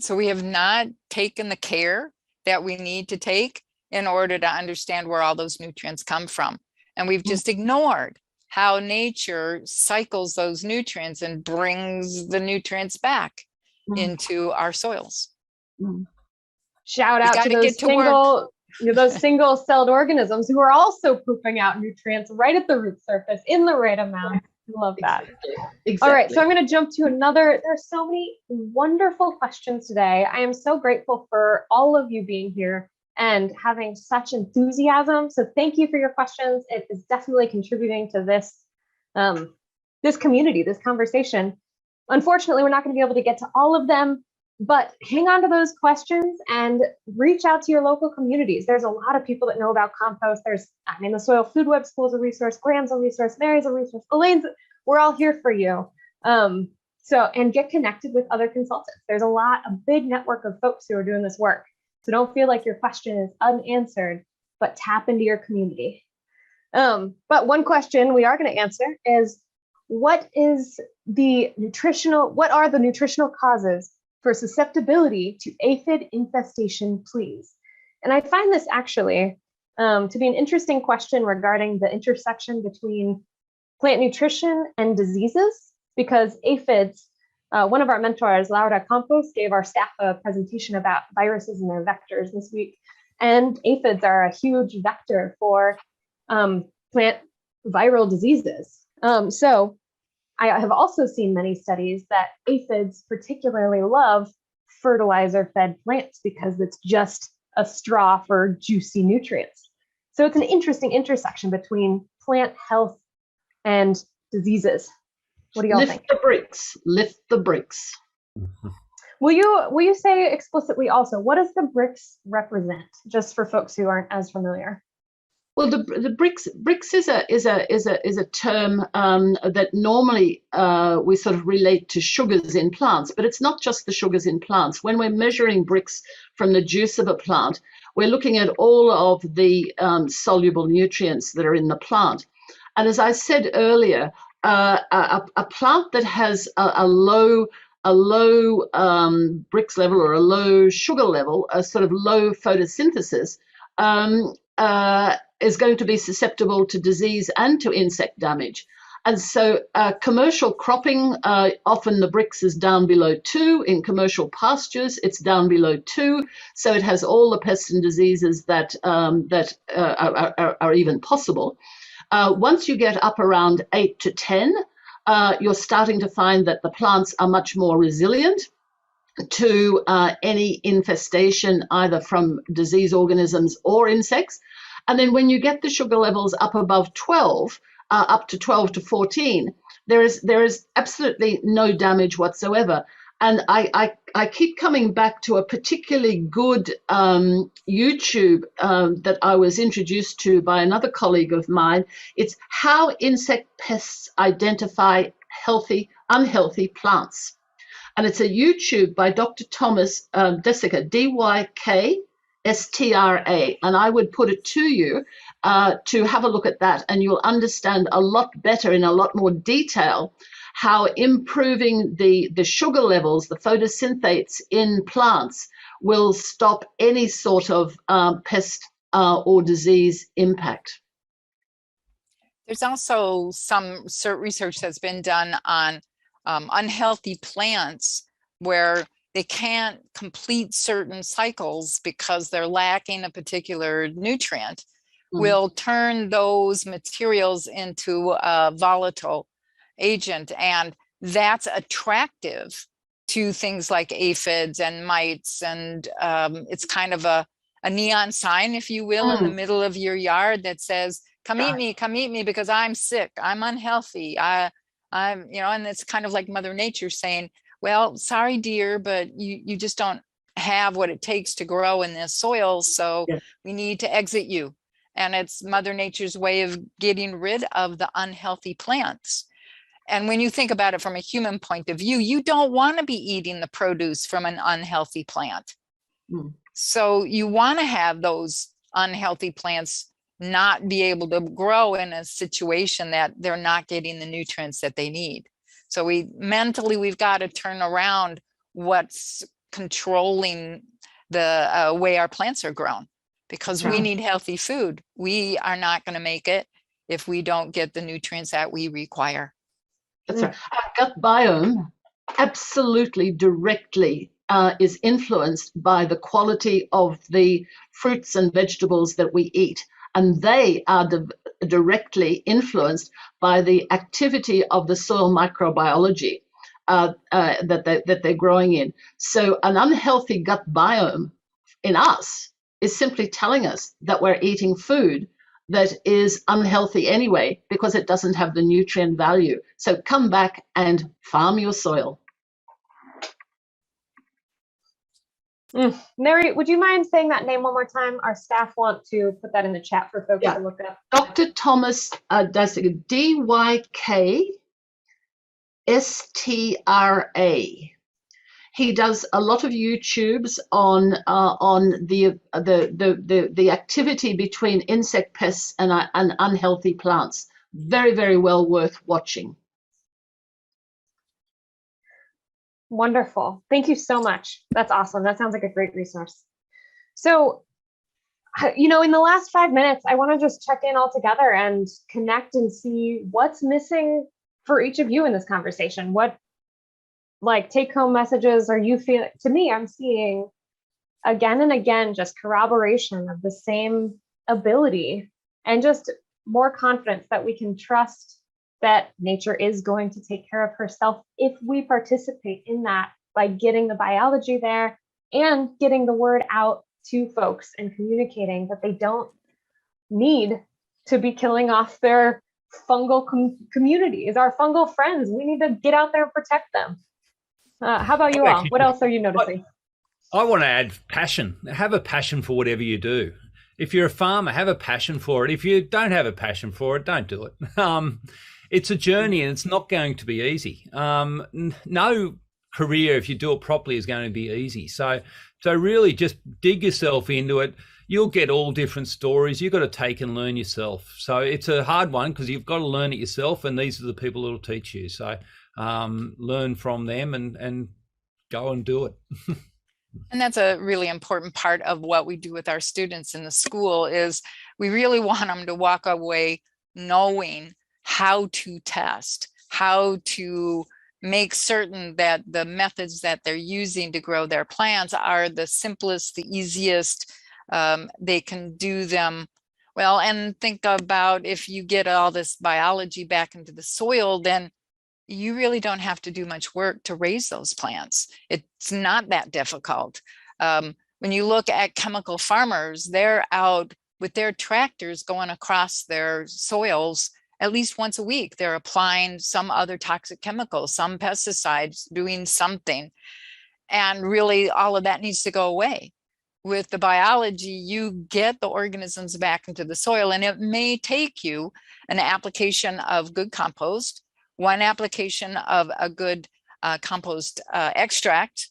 So we have not taken the care that we need to take in order to understand where all those nutrients come from, and we've just ignored how nature cycles those nutrients and brings the nutrients back into our soils. Shout out to those those single-celled organisms who are also pooping out nutrients right at the root surface in the right amount. I love that. Exactly. All right, so I'm going to jump to another. There's so many wonderful questions today. I am so grateful for all of you being here and having such enthusiasm. So thank you for your questions. It is definitely contributing to this, this community, this conversation. Unfortunately, we're not going to be able to get to all of them, but hang on to those questions and reach out to your local communities. There's a lot of people that know about compost. The Soil Food Web School is a resource, Graham's a resource, Mary's a resource, Elaine's, we're all here for you. And get connected with other consultants. There's a big network of folks who are doing this work. So don't feel like your question is unanswered, but tap into your community. But one question we are going to answer is, what are the nutritional causes for susceptibility to aphid infestation, please? And I find this actually to be an interesting question regarding the intersection between plant nutrition and diseases, because aphids, one of our mentors, Laura Campos, gave our staff a presentation about viruses and their vectors this week. And aphids are a huge vector for plant viral diseases. So I have also seen many studies that aphids particularly love fertilizer-fed plants because it's just a straw for juicy nutrients. So it's an interesting intersection between plant health and diseases. What do y'all think? Lift the bricks. Will you say explicitly also, what does the bricks represent, just for folks who aren't as familiar? Well, the bricks is a term that normally we sort of relate to sugars in plants, but it's not just the sugars in plants. When we're measuring bricks from the juice of a plant, we're looking at all of the soluble nutrients that are in the plant. And as I said earlier, a plant that has a low bricks level or a low sugar level, a sort of low photosynthesis, is going to be susceptible to disease and to insect damage. And so commercial cropping, often the bricks is down below 2. In commercial pastures, it's down below 2. So it has all the pests and diseases that are even possible. Once you get up around 8 to 10, you're starting to find that the plants are much more resilient to any infestation, either from disease organisms or insects. And then when you get the sugar levels up above 12, up to 12 to 14, there is absolutely no damage whatsoever. And I keep coming back to a particularly good YouTube that I was introduced to by another colleague of mine. It's How Insect Pests Identify Unhealthy Plants. And it's a YouTube by Dr. Thomas Dystra, Dystra. And I would put it to you to have a look at that, and you'll understand a lot better in a lot more detail how improving the sugar levels, the photosynthates in plants, will stop any sort of pest or disease impact. There's also some research that's been done on unhealthy plants where they can't complete certain cycles because they're lacking a particular nutrient, will turn those materials into a volatile agent. And that's attractive to things like aphids and mites. And it's kind of a neon sign, if you will, in the middle of your yard that says, come eat me because I'm sick, I'm unhealthy. I'm, and it's kind of like Mother Nature saying, well, sorry, dear, but you just don't have what it takes to grow in this soil. So we need to exit you. And it's Mother Nature's way of getting rid of the unhealthy plants. And when you think about it from a human point of view, you don't want to be eating the produce from an unhealthy plant. So you want to have those unhealthy plants not be able to grow in a situation that they're not getting the nutrients that they need. So we've got to turn around what's controlling the way our plants are grown, because we need healthy food. We are not going to make it if we don't get the nutrients that we require. That's right. Our gut biome absolutely directly is influenced by the quality of the fruits and vegetables that we eat. And they are directly influenced by the activity of the soil microbiology that they're growing in. So an unhealthy gut biome in us is simply telling us that we're eating food that is unhealthy anyway, because it doesn't have the nutrient value. So come back and farm your soil. Mary, would you mind saying that name one more time? Our staff want to put that in the chat for folks to look up. Dr. Thomas does it, DYKSTRA. He does a lot of YouTubes on the activity between insect pests and unhealthy plants. Very, very well worth watching. Wonderful. Thank you so much. That's awesome. That sounds like a great resource. So, in the last 5 minutes, I want to just check in all together and connect and see what's missing for each of you in this conversation. What take-home messages are you feeling? To me, I'm seeing again and again just corroboration of the same ability and just more confidence that we can trust that nature is going to take care of herself if we participate in that by getting the biology there and getting the word out to folks and communicating that they don't need to be killing off their fungal communities, our fungal friends. We need to get out there and protect them. How about you all? What else are you noticing? I want to add passion. Have a passion for whatever you do. If you're a farmer, have a passion for it. If you don't have a passion for it, don't do it. It's a journey and it's not going to be easy. No career, if you do it properly, is going to be easy. So really just dig yourself into it. You'll get all different stories. You've got to take and learn yourself. So it's a hard one because you've got to learn it yourself, and these are the people that will teach you. So learn from them and go and do it. And that's a really important part of what we do with our students in the school is we really want them to walk away knowing how to test, how to make certain that the methods that they're using to grow their plants are the simplest, the easiest. They can do them well. And think about if you get all this biology back into the soil, then you really don't have to do much work to raise those plants. It's not that difficult. When you look at chemical farmers, they're out with their tractors going across their soils at least once a week. They're applying some other toxic chemical, some pesticides, doing something. And really all of that needs to go away. With the biology, you get the organisms back into the soil, and it may take you an application of good compost, one application of a good compost extract,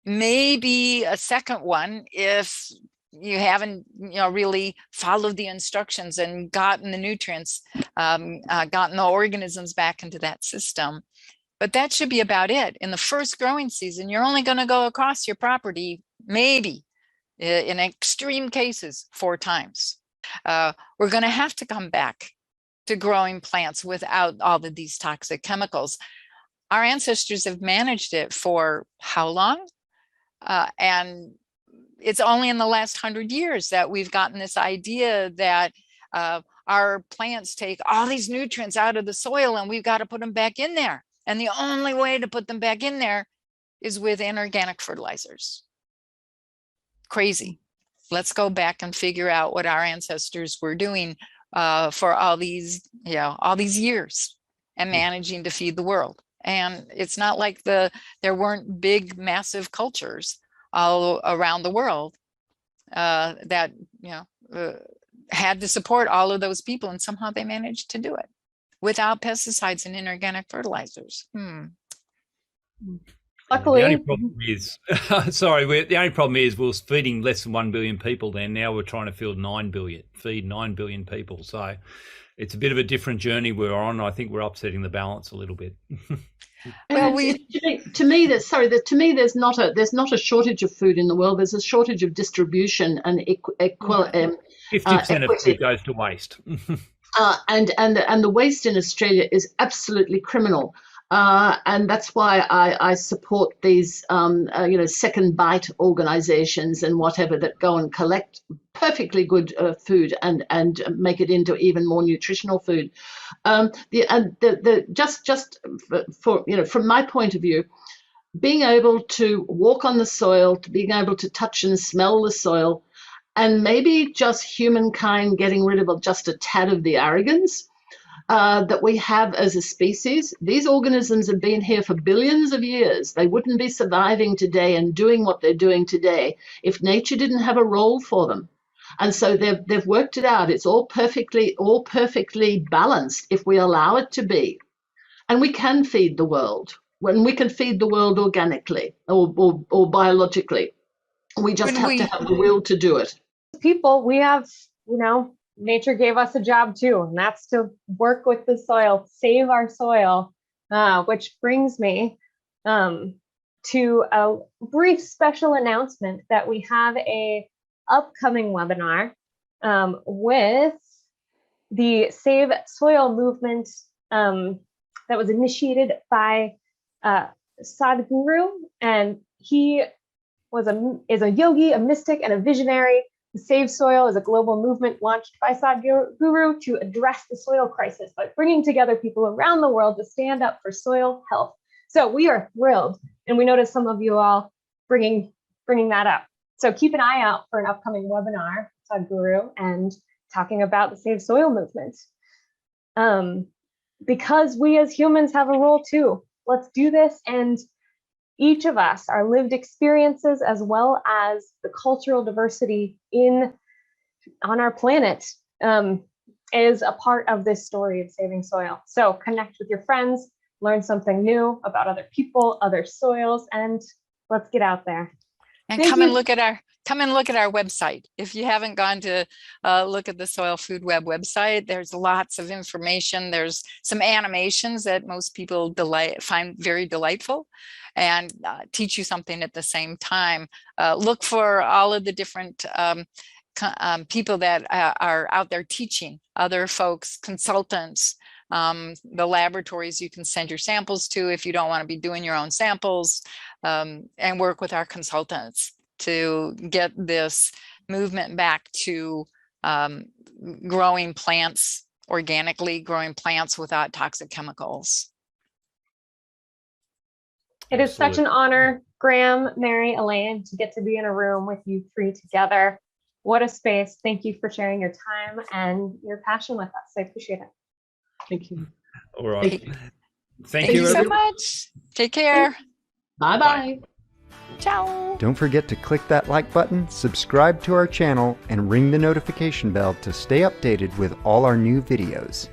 maybe a second one if you haven't really followed the instructions and gotten the nutrients, gotten the organisms back into that system. But that should be about it. In the first growing season, you're only going to go across your property maybe in extreme cases 4 times. We're going to have to come back to growing plants without all of these toxic chemicals. Our ancestors have managed it for how long? And it's only in the last 100 years that we've gotten this idea that our plants take all these nutrients out of the soil and we've got to put them back in there. And the only way to put them back in there is with inorganic fertilizers. Crazy. Let's go back and figure out what our ancestors were doing for all these years and managing to feed the world. And it's not like there weren't big, massive cultures all around the world that had to support all of those people, and somehow they managed to do it without pesticides and inorganic fertilizers. Luckily, the only problem is, the only problem is we were feeding less than 1 billion people then. Now we're trying to feed 9 billion people. So it's a bit of a different journey we're on. I think we're upsetting the balance a little bit. Well, to me, there's not a shortage of food in the world. There's a shortage of distribution and 50% of food goes to waste. And the waste in Australia is absolutely criminal. And that's why I support these, second bite organizations and whatever that go and collect perfectly good food and make it into even more nutritional food. Just for from my point of view, being able to walk on the soil, to being able to touch and smell the soil, and maybe just humankind getting rid of just a tad of the arrogance that we have as a species. These organisms have been here for billions of years. They wouldn't be surviving today and doing what they're doing today if nature didn't have a role for them. And so they've worked it out. It's all perfectly balanced if we allow it to be. And we can feed the world. When we can feed the world organically or biologically, we just have to have the will to do it. People, we have, nature gave us a job too, and that's to work with the soil, save our soil, which brings me to a brief special announcement that we have a upcoming webinar with the Save Soil movement that was initiated by Sadhguru, and he is a yogi, a mystic, and a visionary. The Save Soil is a global movement launched by Sadhguru to address the soil crisis by bringing together people around the world to stand up for soil health. So we are thrilled, and we noticed some of you all bringing that up. So keep an eye out for an upcoming webinar, Sadhguru, and talking about the Save Soil movement. Because we as humans have a role too. Let's do this, and each of us, our lived experiences, as well as the cultural diversity on our planet, is a part of this story of saving soil. So connect with your friends, learn something new about other people, other soils, and let's get out there. And come and look at our website. If you haven't gone to look at the Soil Food Web website, there's lots of information. There's some animations that most people find very delightful and teach you something at the same time. Look for all of the different people that are out there teaching, other folks, consultants, the laboratories you can send your samples to if you don't want to be doing your own samples, and work with our consultants to get this movement back to growing plants organically, growing plants without toxic chemicals. It is such an honor, Graham, Mary, Elaine, to get to be in a room with you three together. What a space. Thank you for sharing your time and your passion with us. I appreciate it. Thank you. All right. Thank you you so much. Take care. Bye-bye. Ciao. Don't forget to click that like button, subscribe to our channel, and ring the notification bell to stay updated with all our new videos.